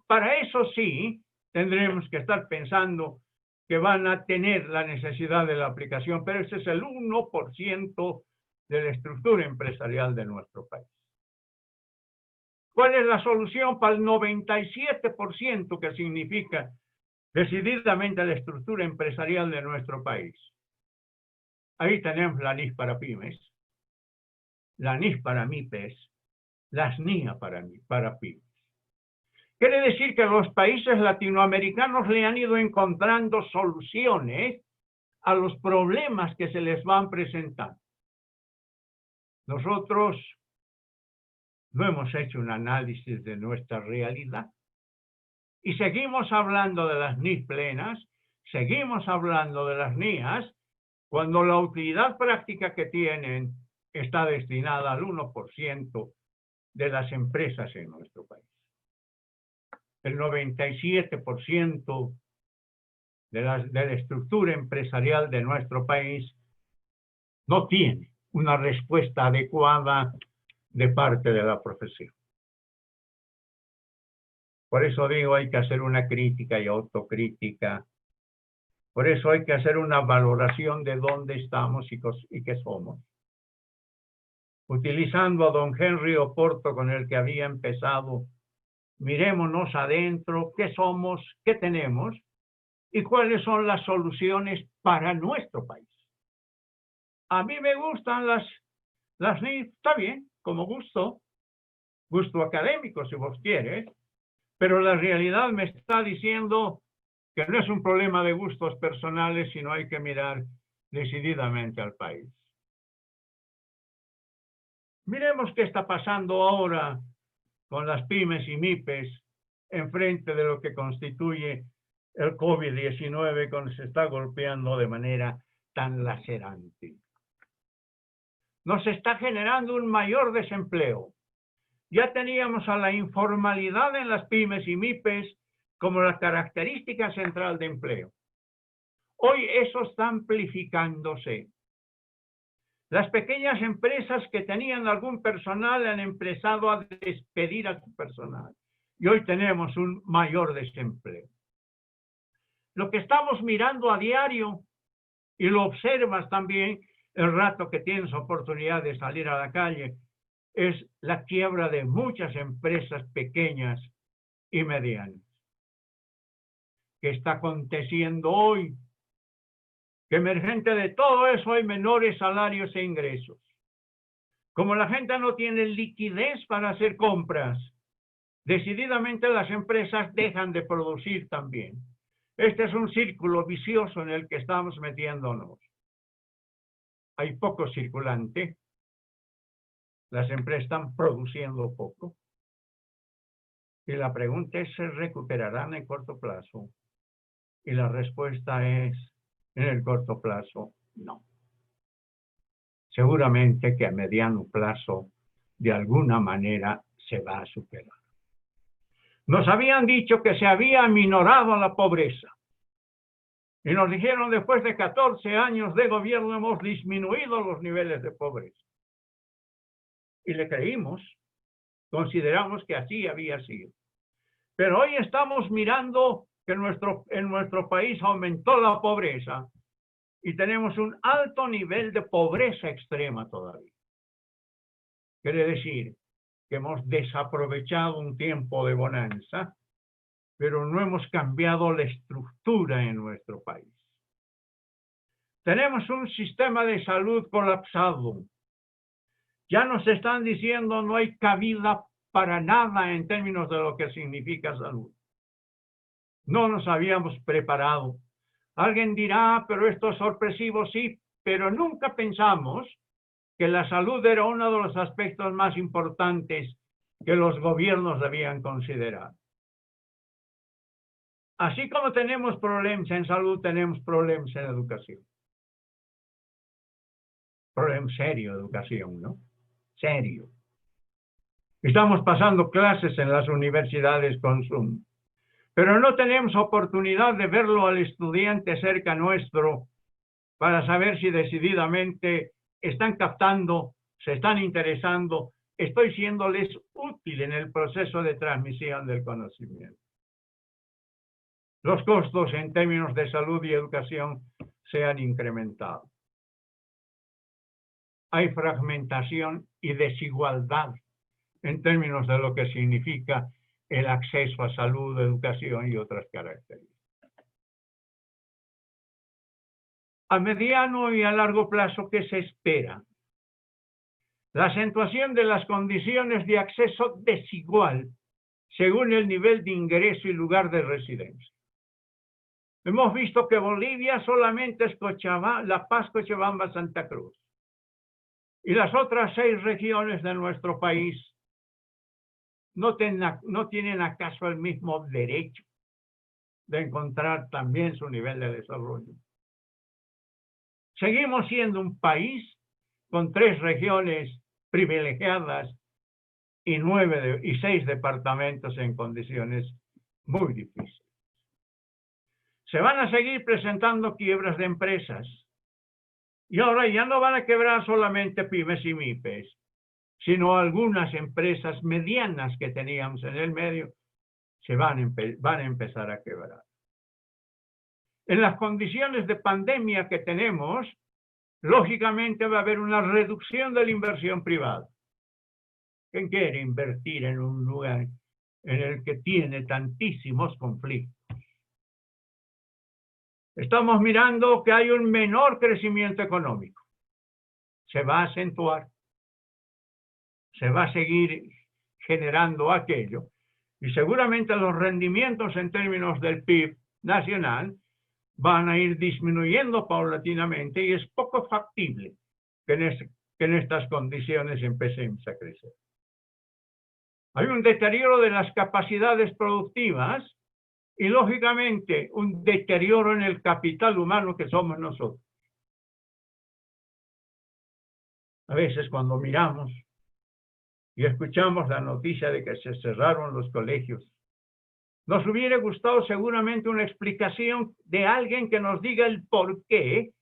Para eso sí, tendremos que estar pensando que van a tener la necesidad de la aplicación, pero ese es el 1% de la estructura empresarial de nuestro país. ¿Cuál es la solución para el 97% que significa decididamente la estructura empresarial de nuestro país? Ahí tenemos la NIF para pymes, la NIF para MIPES, las NIA para pymes. Quiere decir que los países latinoamericanos le han ido encontrando soluciones a los problemas que se les van presentando. Nosotros no hemos hecho un análisis de nuestra realidad y seguimos hablando de las NIF plenas, seguimos hablando de las NIAS, cuando la utilidad práctica que tienen está destinada al 1% de las empresas en nuestro país. El 97% de la estructura empresarial de nuestro país no tiene una respuesta adecuada de parte de la profesión. Por eso digo, hay que hacer una crítica y autocrítica. Por eso hay que hacer una valoración de dónde estamos y qué somos. Utilizando a don Henry Oporto, con el que había empezado, mirémonos adentro, qué somos, qué tenemos y cuáles son las soluciones para nuestro país. A mí me gustan las NIF, está bien, como gusto académico si vos quieres, pero la realidad me está diciendo que no es un problema de gustos personales, sino hay que mirar decididamente al país. Miremos qué está pasando ahora con las pymes y MIPES enfrente de lo que constituye el COVID-19, cuando se está golpeando de manera tan lacerante. Nos está generando un mayor desempleo. Ya teníamos a la informalidad en las pymes y MIPES como la característica central de empleo. Hoy eso está amplificándose. Las pequeñas empresas que tenían algún personal han empezado a despedir a su personal. Y hoy tenemos un mayor desempleo. Lo que estamos mirando a diario, y lo observas también el rato que tienes oportunidad de salir a la calle, es la quiebra de muchas empresas pequeñas y medianas. ¿Qué está aconteciendo hoy? Que emergente de todo eso hay menores salarios e ingresos. Como la gente no tiene liquidez para hacer compras, decididamente las empresas dejan de producir también. Este es un círculo vicioso en el que estamos metiéndonos. Hay poco circulante. Las empresas están produciendo poco. Y la pregunta es, ¿se recuperarán en corto plazo? Y la respuesta es, en el corto plazo, no. Seguramente que a mediano plazo, de alguna manera, se va a superar. Nos habían dicho que se había aminorado la pobreza. Y nos dijeron, después de 14 años de gobierno, hemos disminuido los niveles de pobreza. Y le creímos, consideramos que así había sido. Pero hoy estamos mirando que en nuestro país aumentó la pobreza y tenemos un alto nivel de pobreza extrema todavía. Quiere decir que hemos desaprovechado un tiempo de bonanza, pero no hemos cambiado la estructura en nuestro país. Tenemos un sistema de salud colapsado. Ya nos están diciendo no hay cabida para nada en términos de lo que significa salud. No nos habíamos preparado. Alguien dirá, pero esto es sorpresivo, sí, pero nunca pensamos que la salud era uno de los aspectos más importantes que los gobiernos debían considerar. Así como tenemos problemas en salud, tenemos problemas en educación. Problema serio de educación, ¿no? Serio. Estamos pasando clases en las universidades con Zoom, pero no tenemos oportunidad de verlo al estudiante cerca nuestro para saber si decididamente están captando, se están interesando, estoy siéndoles útil en el proceso de transmisión del conocimiento. Los costos en términos de salud y educación se han incrementado. Hay fragmentación y desigualdad en términos de lo que significa el acceso a salud, educación y otras características. A mediano y a largo plazo, ¿qué se espera? La acentuación de las condiciones de acceso desigual según el nivel de ingreso y lugar de residencia. Hemos visto que Bolivia solamente es La Paz, Cochabamba, Santa Cruz. Y las otras 6 regiones de nuestro país no tienen acaso el mismo derecho de encontrar también su nivel de desarrollo. Seguimos siendo un país con 3 regiones privilegiadas y 6 departamentos en condiciones muy difíciles. Se van a seguir presentando quiebras de empresas. Y ahora ya no van a quebrar solamente pymes y MIPES, sino algunas empresas medianas que teníamos en el medio van a empezar a quebrar. En las condiciones de pandemia que tenemos, lógicamente va a haber una reducción de la inversión privada. ¿Quién quiere invertir en un lugar en el que tiene tantísimos conflictos? Estamos mirando que hay un menor crecimiento económico. Se va a acentuar. Se va a seguir generando aquello. Y seguramente los rendimientos en términos del PIB nacional van a ir disminuyendo paulatinamente y es poco factible que en estas condiciones empecemos a crecer. Hay un deterioro de las capacidades productivas y, lógicamente, un deterioro en el capital humano que somos nosotros. A veces cuando miramos y escuchamos la noticia de que se cerraron los colegios, nos hubiera gustado seguramente una explicación de alguien que nos diga el por qué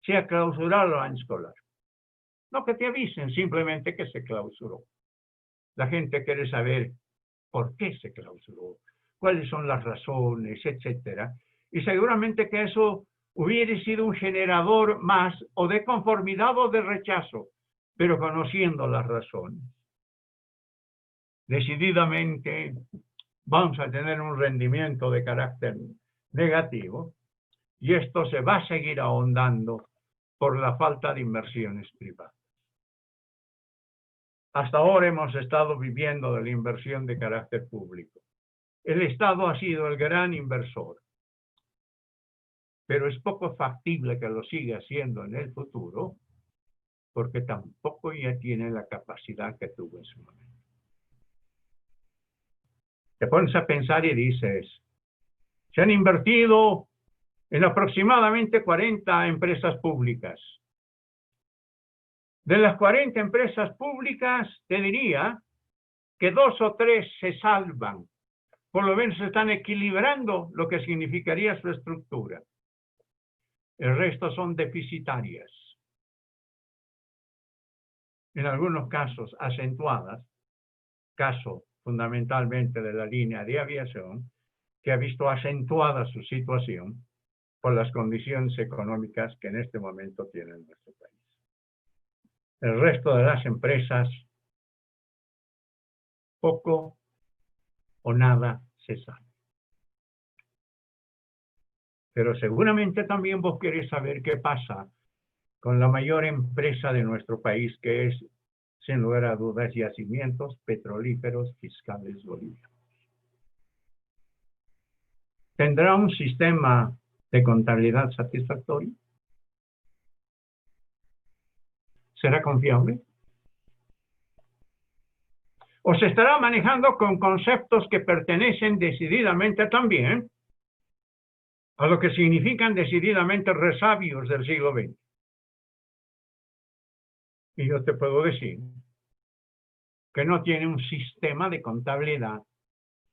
se ha clausurado el año escolar. No que te avisen, simplemente que se clausuró. La gente quiere saber por qué se clausuró, cuáles son las razones, etcétera. Y seguramente que eso hubiera sido un generador más o de conformidad o de rechazo, pero conociendo las razones. Decididamente vamos a tener un rendimiento de carácter negativo y esto se va a seguir ahondando por la falta de inversiones privadas. Hasta ahora hemos estado viviendo de la inversión de carácter público. El Estado ha sido el gran inversor, pero es poco factible que lo siga siendo en el futuro porque tampoco ya tiene la capacidad que tuvo en su momento. te pones a pensar y dices, se han invertido en aproximadamente 40 empresas públicas. De las 40 empresas públicas, te diría que 2 o 3 se salvan. Por lo menos están equilibrando lo que significaría su estructura. El resto son deficitarias. En algunos casos acentuadas, caso fundamentalmente de la línea de aviación, que ha visto acentuada su situación por las condiciones económicas que en este momento tiene nuestro país. El resto de las empresas, poco o nada se sabe. Pero seguramente también vos querés saber qué pasa con la mayor empresa de nuestro país, que es, sin lugar a dudas, Yacimientos Petrolíferos Fiscales Bolivianos. ¿Tendrá un sistema de contabilidad satisfactorio? ¿Será confiable? ¿O se estará manejando con conceptos que pertenecen decididamente también a lo que significan decididamente resabios del siglo XX? Y yo te puedo decir que no tiene un sistema de contabilidad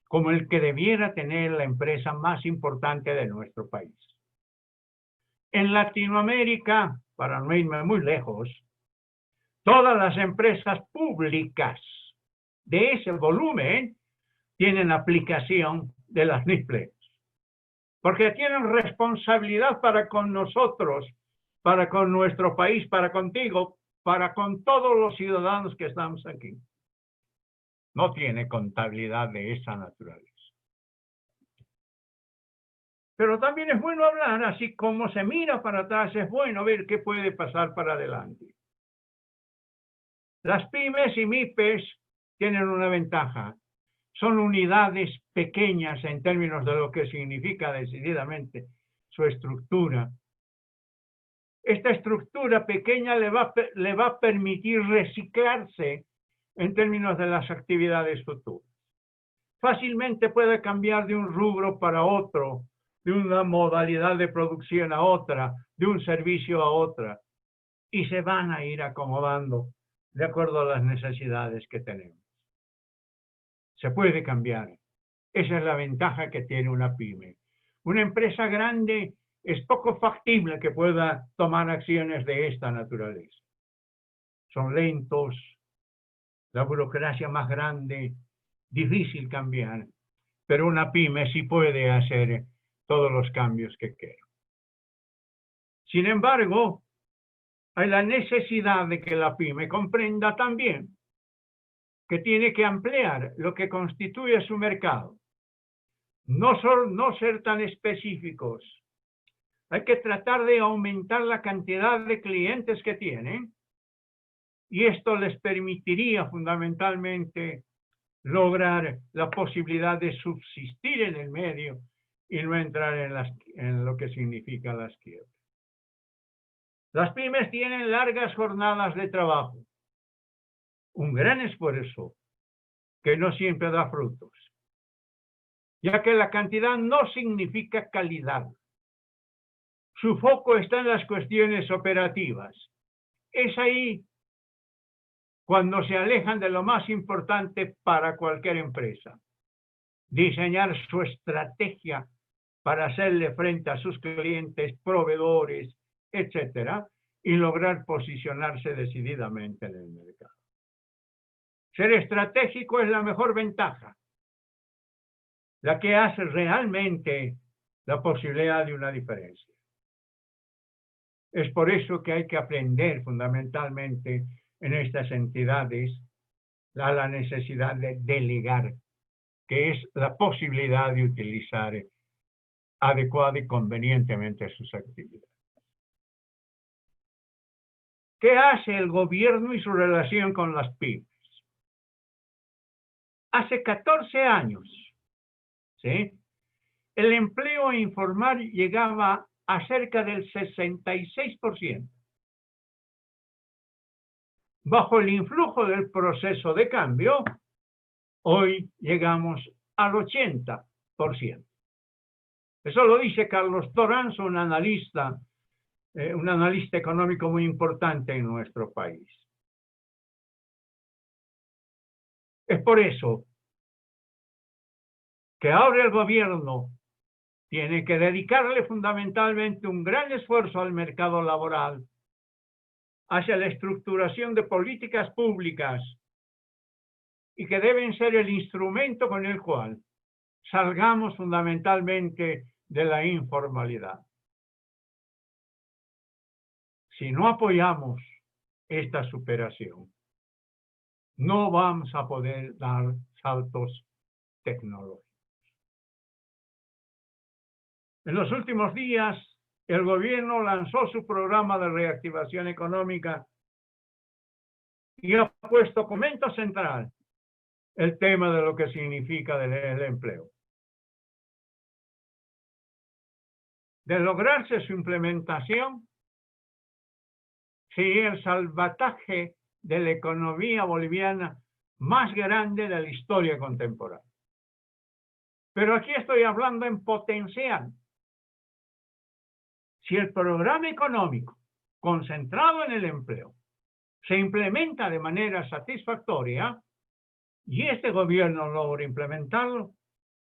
como el que debiera tener la empresa más importante de nuestro país. En Latinoamérica, para no irme muy lejos, todas las empresas públicas de ese volumen tienen aplicación de las NIFLEX, porque tienen responsabilidad para con nosotros, para con nuestro país, para contigo, para con todos los ciudadanos que estamos aquí. No tiene contabilidad de esa naturaleza. Pero también es bueno hablar, así como se mira para atrás, es bueno ver qué puede pasar para adelante. Las pymes y MIPES tienen una ventaja. Son unidades pequeñas en términos de lo que significa decididamente su estructura. Esta estructura pequeña le va a permitir reciclarse en términos de las actividades futuras. Fácilmente puede cambiar de un rubro para otro, de una modalidad de producción a otra, de un servicio a otra, y se van a ir acomodando de acuerdo a las necesidades que tenemos. Se puede cambiar. Esa es la ventaja que tiene una pyme. Una empresa grande es poco factible que pueda tomar acciones de esta naturaleza. Son lentos, la burocracia más grande, difícil cambiar, pero una pyme sí puede hacer todos los cambios que quiera. Sin embargo, hay la necesidad de que la pyme comprenda también que tiene que ampliar lo que constituye su mercado. No ser tan específicos. Hay que tratar de aumentar la cantidad de clientes que tienen y esto les permitiría fundamentalmente lograr la posibilidad de subsistir en el medio y no entrar en lo que significa las quiebras. Las pymes tienen largas jornadas de trabajo, un gran esfuerzo que no siempre da frutos, ya que la cantidad no significa calidad. Su foco está en las cuestiones operativas. Es ahí cuando se alejan de lo más importante para cualquier empresa. Diseñar su estrategia para hacerle frente a sus clientes, proveedores, etcétera, y lograr posicionarse decididamente en el mercado. Ser estratégico es la mejor ventaja, la que hace realmente la posibilidad de una diferencia. Es por eso que hay que aprender fundamentalmente en estas entidades la necesidad de delegar, que es la posibilidad de utilizar adecuada y convenientemente sus actividades. ¿Qué hace el gobierno y su relación con las pymes? Hace 14 años, ¿sí?, el empleo informal llegaba a cerca del 66%. Bajo el influjo del proceso de cambio, hoy llegamos al 80%. Eso lo dice Carlos Toranzo, un analista económico muy importante en nuestro país. Es por eso que ahora el gobierno tiene que dedicarle fundamentalmente un gran esfuerzo al mercado laboral, hacia la estructuración de políticas públicas y que deben ser el instrumento con el cual salgamos fundamentalmente de la informalidad. Si no apoyamos esta superación, no vamos a poder dar saltos tecnológicos. En los últimos días, el gobierno lanzó su programa de reactivación económica y ha puesto como elemento central el tema de lo que significa el empleo. De lograrse su implementación, sería el salvataje de la economía boliviana más grande de la historia contemporánea. Pero aquí estoy hablando en potencial. Si el programa económico concentrado en el empleo se implementa de manera satisfactoria y este gobierno logra implementarlo,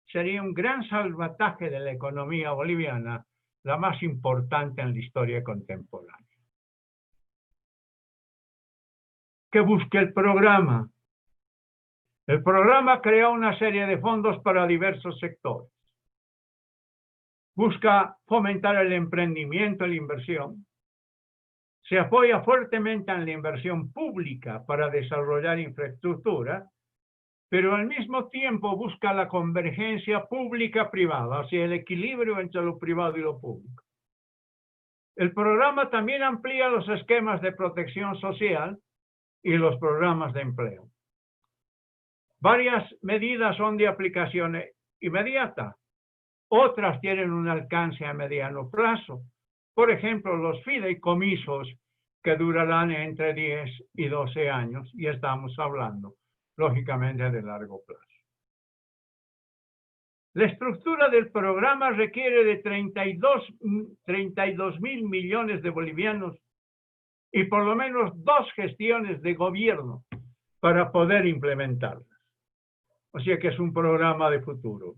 sería un gran salvataje de la economía boliviana, la más importante en la historia contemporánea. ¿Qué busca el programa? El programa crea una serie de fondos para diversos sectores. Busca fomentar el emprendimiento y la inversión. Se apoya fuertemente en la inversión pública para desarrollar infraestructura, pero al mismo tiempo busca la convergencia pública-privada, hacia el equilibrio entre lo privado y lo público. El programa también amplía los esquemas de protección social y los programas de empleo. Varias medidas son de aplicación inmediata, otras tienen un alcance a mediano plazo. Por ejemplo, los fideicomisos que durarán entre 10 y 12 años, y estamos hablando, lógicamente, de largo plazo. La estructura del programa requiere de 32.000 millones de bolivianos y por lo menos 2 gestiones de gobierno para poder implementarlas. O sea que es un programa de futuro.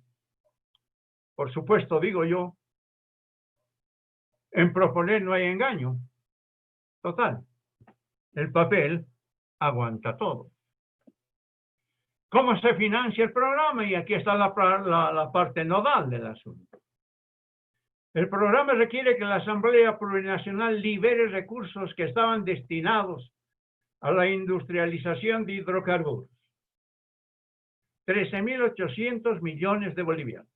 Por supuesto, digo yo, en proponer no hay engaño. Total, el papel aguanta todo. ¿Cómo se financia el programa? Y aquí está la parte nodal del asunto. El programa requiere que la Asamblea Plurinacional libere recursos que estaban destinados a la industrialización de hidrocarburos. 13.800 millones de bolivianos,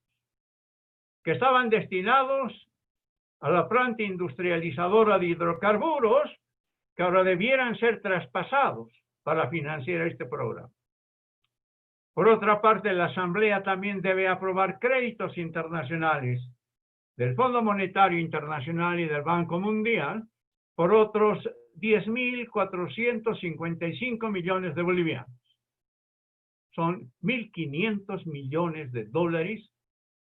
que estaban destinados a la planta industrializadora de hidrocarburos, que ahora debieran ser traspasados para financiar este programa. Por otra parte, la Asamblea también debe aprobar créditos internacionales del Fondo Monetario Internacional y del Banco Mundial por otros 10.455 millones de bolivianos. Son 1.500 millones de dólares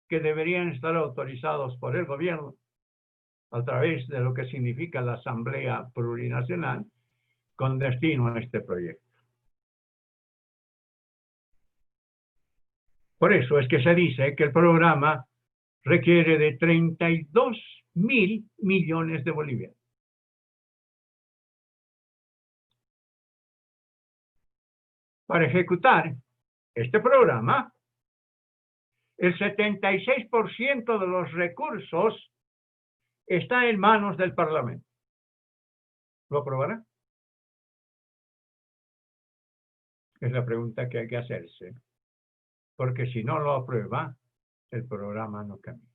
que deberían estar autorizados por el gobierno a través de lo que significa la Asamblea Plurinacional con destino a este proyecto. Por eso es que se dice que el programa requiere de 32.000 millones de bolivianos. Para ejecutar este programa, el 76% de los recursos está en manos del Parlamento. ¿Lo aprobará? Es la pregunta que hay que hacerse. Porque si no lo aprueba, el programa no camina.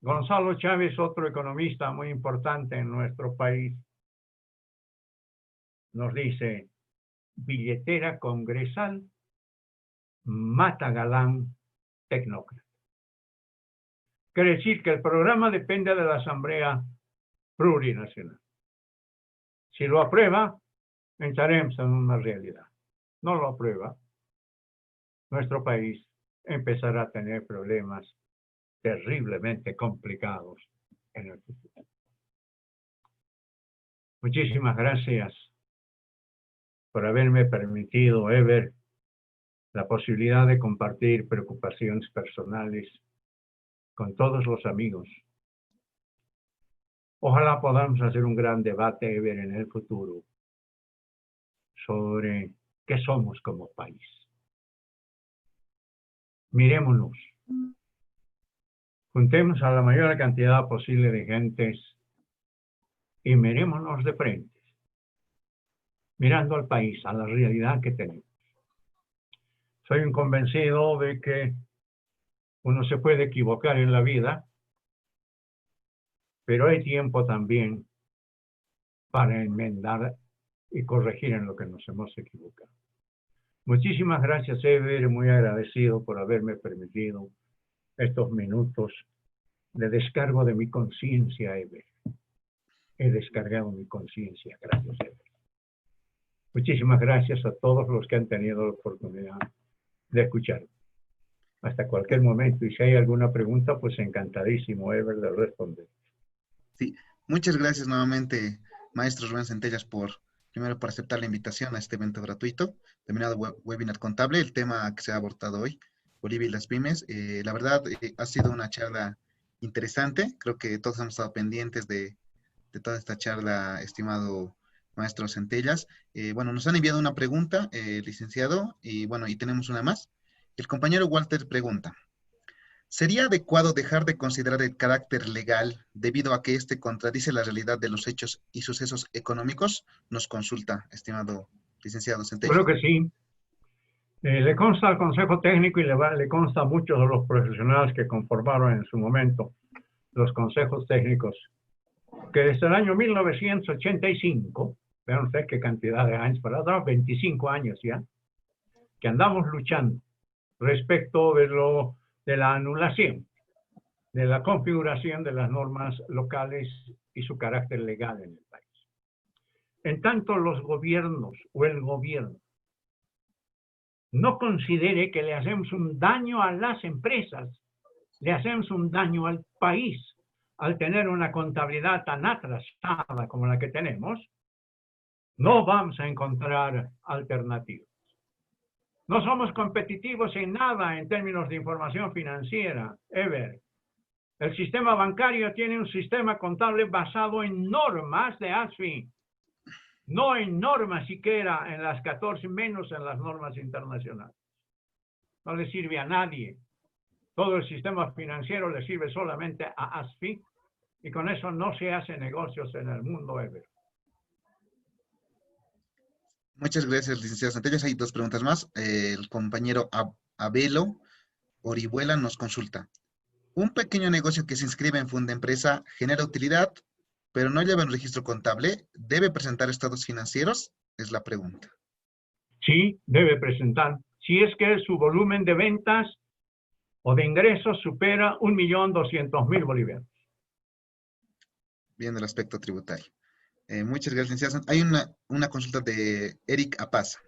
Gonzalo Chávez, otro economista muy importante en nuestro país, nos dice: billetera congresal mata galán tecnócrata. Quiere decir que el programa depende de la Asamblea Plurinacional. Si lo aprueba, entraremos en una realidad. No lo aprueba, nuestro país empezará a tener problemas terriblemente complicados en el futuro. Muchísimas gracias por haberme permitido, Ever, la posibilidad de compartir preocupaciones personales con todos los amigos. Ojalá podamos hacer un gran debate, Ever, en el futuro sobre qué somos como país. Mirémonos. Juntemos a la mayor cantidad posible de gentes y mirémonos de frente, mirando al país, a la realidad que tenemos. Soy un convencido de que uno se puede equivocar en la vida, pero hay tiempo también para enmendar y corregir en lo que nos hemos equivocado. Muchísimas gracias, Ever, muy agradecido por haberme permitido estos minutos de descargo de mi conciencia, Ever. He descargado mi conciencia, gracias, Ever. Muchísimas gracias a todos los que han tenido la oportunidad de escuchar. Hasta cualquier momento, y si hay alguna pregunta, pues encantadísimo, Ever, de responder. Sí, muchas gracias nuevamente, maestro Rubén Centellas, primero por aceptar la invitación a este evento gratuito, denominado Webinar Contable, el tema que se ha abordado hoy, Bolivia y las pymes. La verdad, ha sido una charla interesante. Creo que todos hemos estado pendientes de toda esta charla, estimado maestro Centellas. Bueno, nos han enviado una pregunta, licenciado, y bueno, y tenemos una más. El compañero Walter pregunta: ¿sería adecuado dejar de considerar el carácter legal debido a que éste contradice la realidad de los hechos y sucesos económicos? Nos consulta, estimado licenciado Centellas. Creo que sí. Le consta al Consejo Técnico y le consta a muchos de los profesionales que conformaron en su momento los consejos técnicos, que desde el año 1985, vean ustedes qué cantidad de años, para atrás, 25 años ya, que andamos luchando respecto de la anulación, de la configuración de las normas locales y su carácter legal en el país. En tanto los gobiernos o el gobierno no considere que le hacemos un daño a las empresas, le hacemos un daño al país al tener una contabilidad tan atrasada como la que tenemos, no vamos a encontrar alternativas. No somos competitivos en nada en términos de información financiera, Ever. El sistema bancario tiene un sistema contable basado en normas de ASFI, no en normas siquiera en las 14, menos en las normas internacionales. No le sirve a nadie. Todo el sistema financiero le sirve solamente a ASFI y con eso no se hace negocios en el mundo, Ever. Muchas gracias, licenciado Centellas. Hay dos preguntas más. El compañero Abelo Orihuela nos consulta: ¿un pequeño negocio que se inscribe en Fundempresa genera utilidad, pero no lleva un registro contable, debe presentar estados financieros? Es la pregunta. Sí, debe presentar. Si es que su volumen de ventas o de ingresos supera 1.200.000 bolivianos. Bien, el aspecto tributario. Muchas gracias, licenciado. Hay una consulta de Eric Apaza.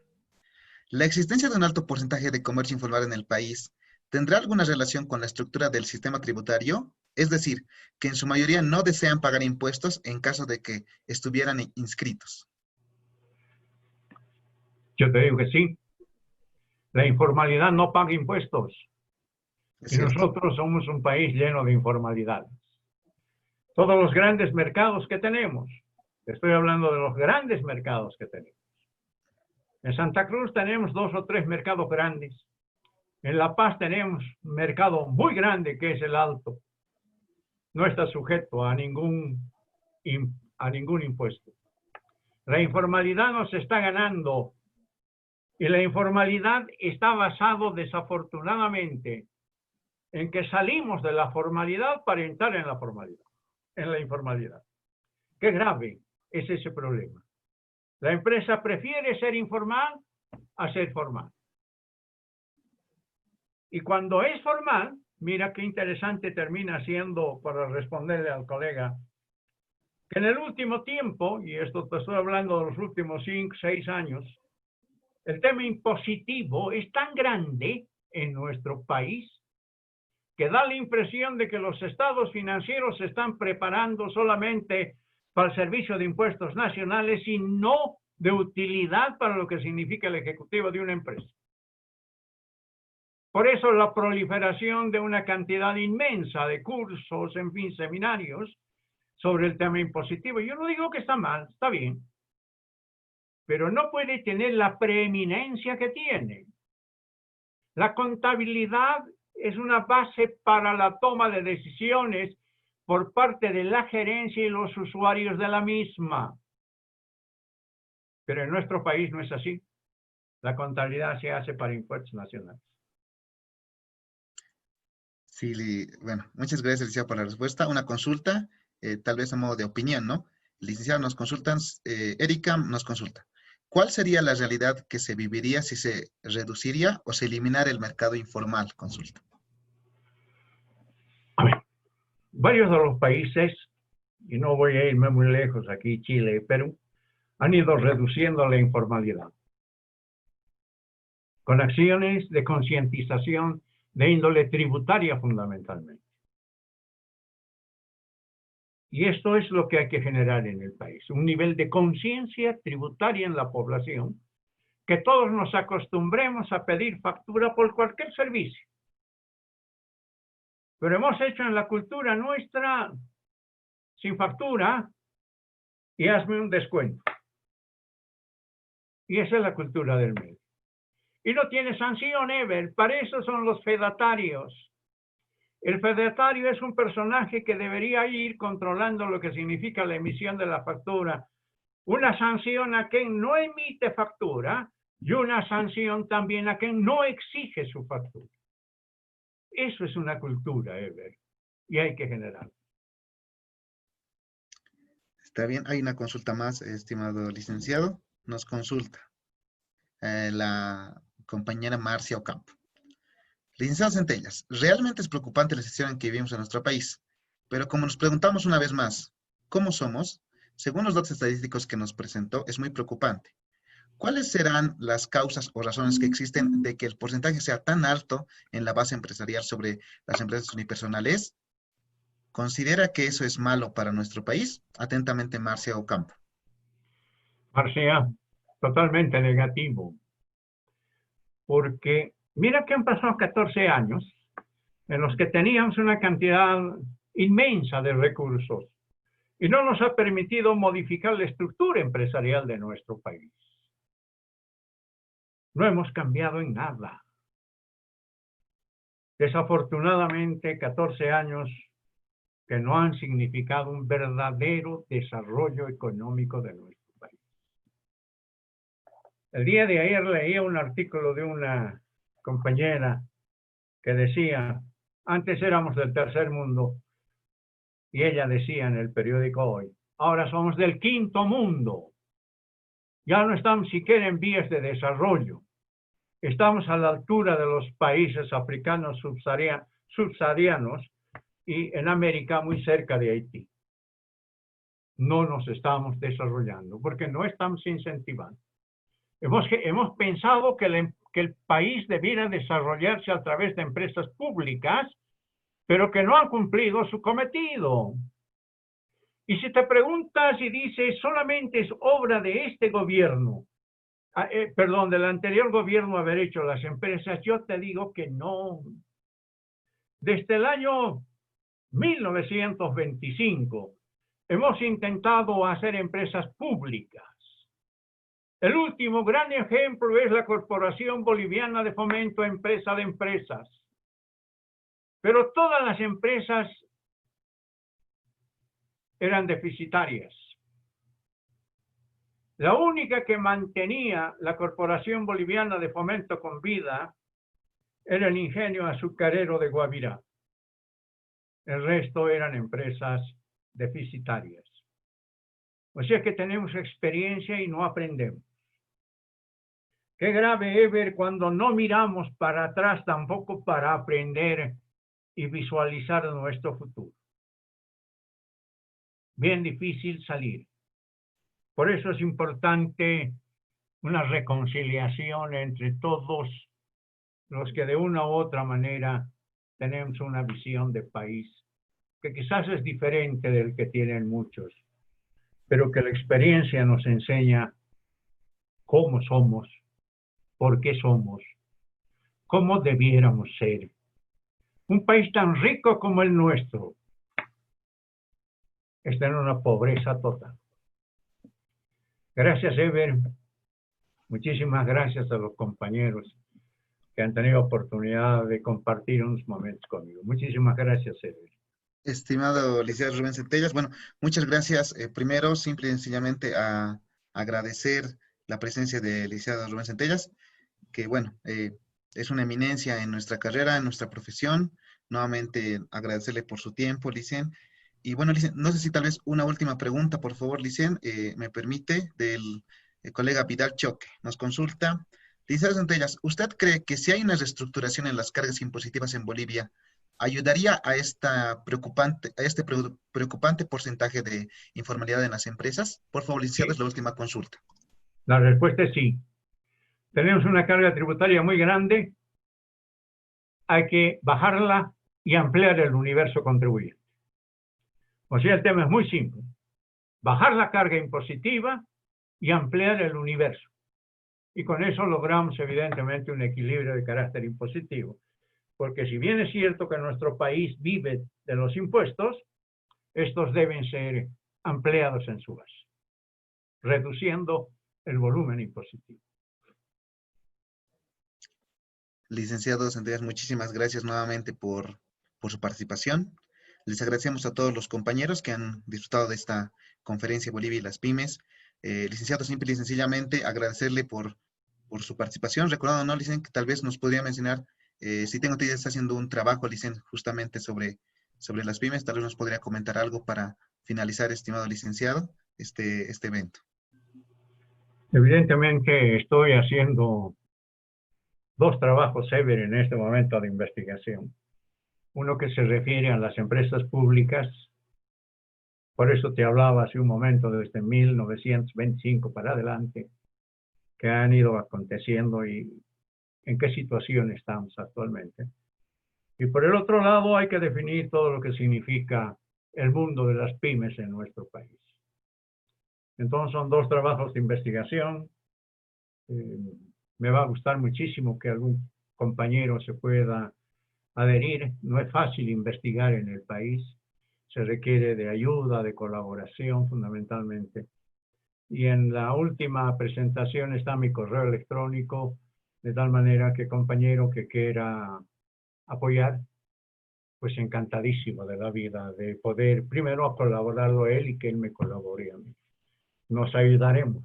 ¿La existencia de un alto porcentaje de comercio informal en el país tendrá alguna relación con la estructura del sistema tributario? Es decir, que en su mayoría no desean pagar impuestos en caso de que estuvieran inscritos. Yo te digo que sí. La informalidad no paga impuestos. ¿Es Y cierto? nosotros somos un país lleno de informalidad. Todos los grandes mercados que tenemos, estoy hablando de los grandes mercados que tenemos. En Santa Cruz tenemos 2 o 3 mercados grandes. En La Paz tenemos un mercado muy grande que es el Alto. No está sujeto a ningún impuesto. La informalidad nos está ganando y la informalidad está basado desafortunadamente en que salimos de la formalidad para entrar en la formalidad, en la informalidad. Qué grave es ese problema. La empresa prefiere ser informal a ser formal. Y cuando es formal, mira qué interesante termina siendo, para responderle al colega, que en el último tiempo, y esto te estoy hablando de los últimos 5, 6 años, el tema impositivo es tan grande en nuestro país que da la impresión de que los estados financieros se están preparando solamente para el servicio de impuestos nacionales y no de utilidad para lo que significa el ejecutivo de una empresa. Por eso la proliferación de una cantidad inmensa de cursos, en fin, seminarios sobre el tema impositivo. Yo no digo que está mal, está bien, pero no puede tener la preeminencia que tiene. La contabilidad es una base para la toma de decisiones por parte de la gerencia y los usuarios de la misma. Pero en nuestro país no es así. La contabilidad se hace para impuestos nacionales. Sí, bueno, muchas gracias, licenciado, por la respuesta. Una consulta, tal vez a modo de opinión, ¿no? Licenciado, nos consultan, Erika nos consulta. ¿Cuál sería la realidad que se viviría si se reduciría o se eliminara el mercado informal? Consulta. A ver, varios de los países, y no voy a irme muy lejos aquí, Chile y Perú, han ido reduciendo la informalidad con acciones de concientización de índole tributaria fundamentalmente. Y esto es lo que hay que generar en el país, un nivel de conciencia tributaria en la población, que todos nos acostumbremos a pedir factura por cualquier servicio. Pero hemos hecho en la cultura nuestra sin factura y hazme un descuento. Y esa es la cultura del medio. Y no tiene sanción, Ever. Para eso son los fedatarios. El fedatario es un personaje que debería ir controlando lo que significa la emisión de la factura. Una sanción a quien no emite factura y una sanción también a quien no exige su factura. Eso es una cultura, Ever. Y hay que generar. Está bien, hay una consulta más, estimado licenciado. Nos consulta la compañera Marcia Ocampo. Licenciado Centellas, realmente es preocupante la situación en que vivimos en nuestro país, pero como nos preguntamos una vez más, ¿cómo somos? Según los datos estadísticos que nos presentó, es muy preocupante. ¿Cuáles serán las causas o razones que existen de que el porcentaje sea tan alto en la base empresarial sobre las empresas unipersonales? ¿Considera que eso es malo para nuestro país? Atentamente, Marcia Ocampo. Marcia, totalmente negativo. Porque mira que han pasado 14 años en los que teníamos una cantidad inmensa de recursos y no nos ha permitido modificar la estructura empresarial de nuestro país. No hemos cambiado en nada. Desafortunadamente, 14 años que no han significado un verdadero desarrollo económico de nuestro país. El día de ayer leía un artículo de una compañera que decía, antes éramos del tercer mundo, y ella decía en el periódico Hoy, ahora somos del quinto mundo. Ya no estamos siquiera en vías de desarrollo. Estamos a la altura de los países africanos subsaharianos y en América muy cerca de Haití. No nos estamos desarrollando porque no estamos incentivando. Hemos pensado que el país debiera desarrollarse a través de empresas públicas, pero que no han cumplido su cometido. Y si te preguntas y dices, solamente es obra de este gobierno, perdón, del anterior gobierno haber hecho las empresas, yo te digo que no. Desde el año 1925 hemos intentado hacer empresas públicas. El último gran ejemplo es la Corporación Boliviana de Fomento Empresa de Empresas. Pero todas las empresas eran deficitarias. La única que mantenía la Corporación Boliviana de Fomento con vida era el ingenio azucarero de Guavirá. El resto eran empresas deficitarias. O sea que tenemos experiencia y no aprendemos. Qué grave es ver cuando no miramos para atrás tampoco para aprender y visualizar nuestro futuro. Bien difícil salir. Por eso es importante una reconciliación entre todos los que de una u otra manera tenemos una visión de país que quizás es diferente del que tienen muchos, pero que la experiencia nos enseña cómo somos, por qué somos, cómo debiéramos ser. Un país tan rico como el nuestro está en una pobreza total. Gracias, Ever. Muchísimas gracias a los compañeros que han tenido oportunidad de compartir unos momentos conmigo. Muchísimas gracias, Ever. Estimado licenciado Rubén Centellas, bueno, muchas gracias. Primero, simple y sencillamente a agradecer la presencia del licenciado Rubén Centellas, que bueno, es una eminencia en nuestra carrera, en nuestra profesión. Nuevamente agradecerle por su tiempo, Licen. Y bueno, Licen, no sé si tal vez una última pregunta, por favor, Licen, me permite, del colega Vidal Choque. Nos consulta, licenciado Centellas, ¿usted cree que si hay una reestructuración en las cargas impositivas en Bolivia, ayudaría a preocupante porcentaje de informalidad en las empresas? Por favor, licenciado, Sí, es la última consulta. la respuesta es sí. Tenemos una carga tributaria muy grande, hay que bajarla y ampliar el universo contribuyente. O sea, el tema es muy simple. Bajar la carga impositiva y ampliar el universo. Y con eso logramos, evidentemente, un equilibrio de carácter impositivo. Porque si bien es cierto que nuestro país vive de los impuestos, estos deben ser ampliados en su base, reduciendo el volumen impositivo. Licenciado Centellas, muchísimas gracias nuevamente por su participación. Les agradecemos a todos los compañeros que han disfrutado de esta conferencia Bolivia y las pymes. Licenciado, simple y sencillamente agradecerle por su participación. Recordando, ¿no, Licen, que tal vez nos podría mencionar, si tengo entendido, está haciendo un trabajo, Licen, justamente sobre las pymes, tal vez nos podría comentar algo para finalizar, estimado licenciado, este evento. Evidentemente estoy haciendo dos trabajos Ever en este momento de investigación. Uno que se refiere a las empresas públicas, por eso te hablaba hace un momento desde 1925 para adelante, que han ido aconteciendo y en qué situación estamos actualmente. Y por el otro lado hay que definir todo lo que significa el mundo de las pymes en nuestro país. Entonces son dos trabajos de investigación. Me va a gustar muchísimo que algún compañero se pueda adherir. No es fácil investigar en el país. Se requiere de ayuda, de colaboración fundamentalmente. Y en la última presentación está mi correo electrónico, de tal manera que compañero que quiera apoyar, pues encantadísimo de la vida, de poder primero colaborarlo a él y que él me colabore a mí. Nos ayudaremos.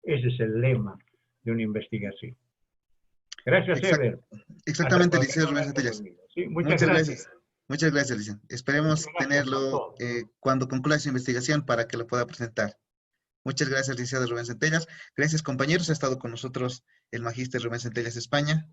Ese es el lema de una investigación. Gracias, Ever. Hasta Exactamente, cualquier licenciado Rubén momento Centellas. conmigo. Sí, muchas Muchas gracias. gracias. Muchas gracias, licenciado. Esperemos Muchas gracias a tenerlo todos. cuando concluya su investigación para que lo pueda presentar. Muchas gracias, licenciado Rubén Centellas. Gracias, compañeros. Ha estado con nosotros el magíster Rubén Centellas España,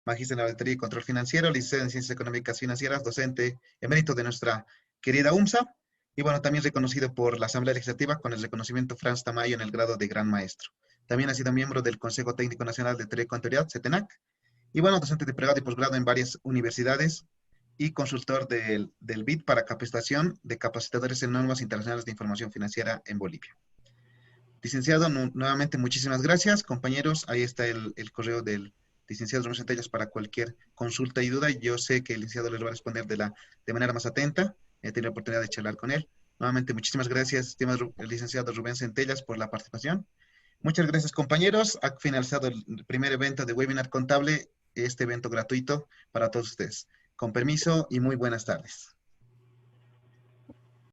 magíster en Auditoría y Control Financiero, licenciado en Ciencias Económicas Financieras, docente emérito de nuestra querida UMSA, y bueno, también reconocido por la Asamblea Legislativa con el reconocimiento Franz Tamayo en el grado de Gran Maestro. También ha sido miembro del Consejo Técnico Nacional de Teoría y Contabilidad, CETENAC, y bueno, docente de pregrado y posgrado en varias universidades y consultor del BID para capacitación de capacitadores en normas internacionales de información financiera en Bolivia. Licenciado, nuevamente muchísimas gracias. Compañeros, ahí está el correo del licenciado Rubén Centellas para cualquier consulta y duda. Yo sé que el licenciado les va a responder de manera más atenta. He tenido la oportunidad de charlar con él. Nuevamente, muchísimas gracias, estimado licenciado Rubén Centellas, por la participación. Muchas gracias, compañeros. Ha finalizado el primer evento de Webinar Contable, este evento gratuito para todos ustedes. Con permiso y muy buenas tardes.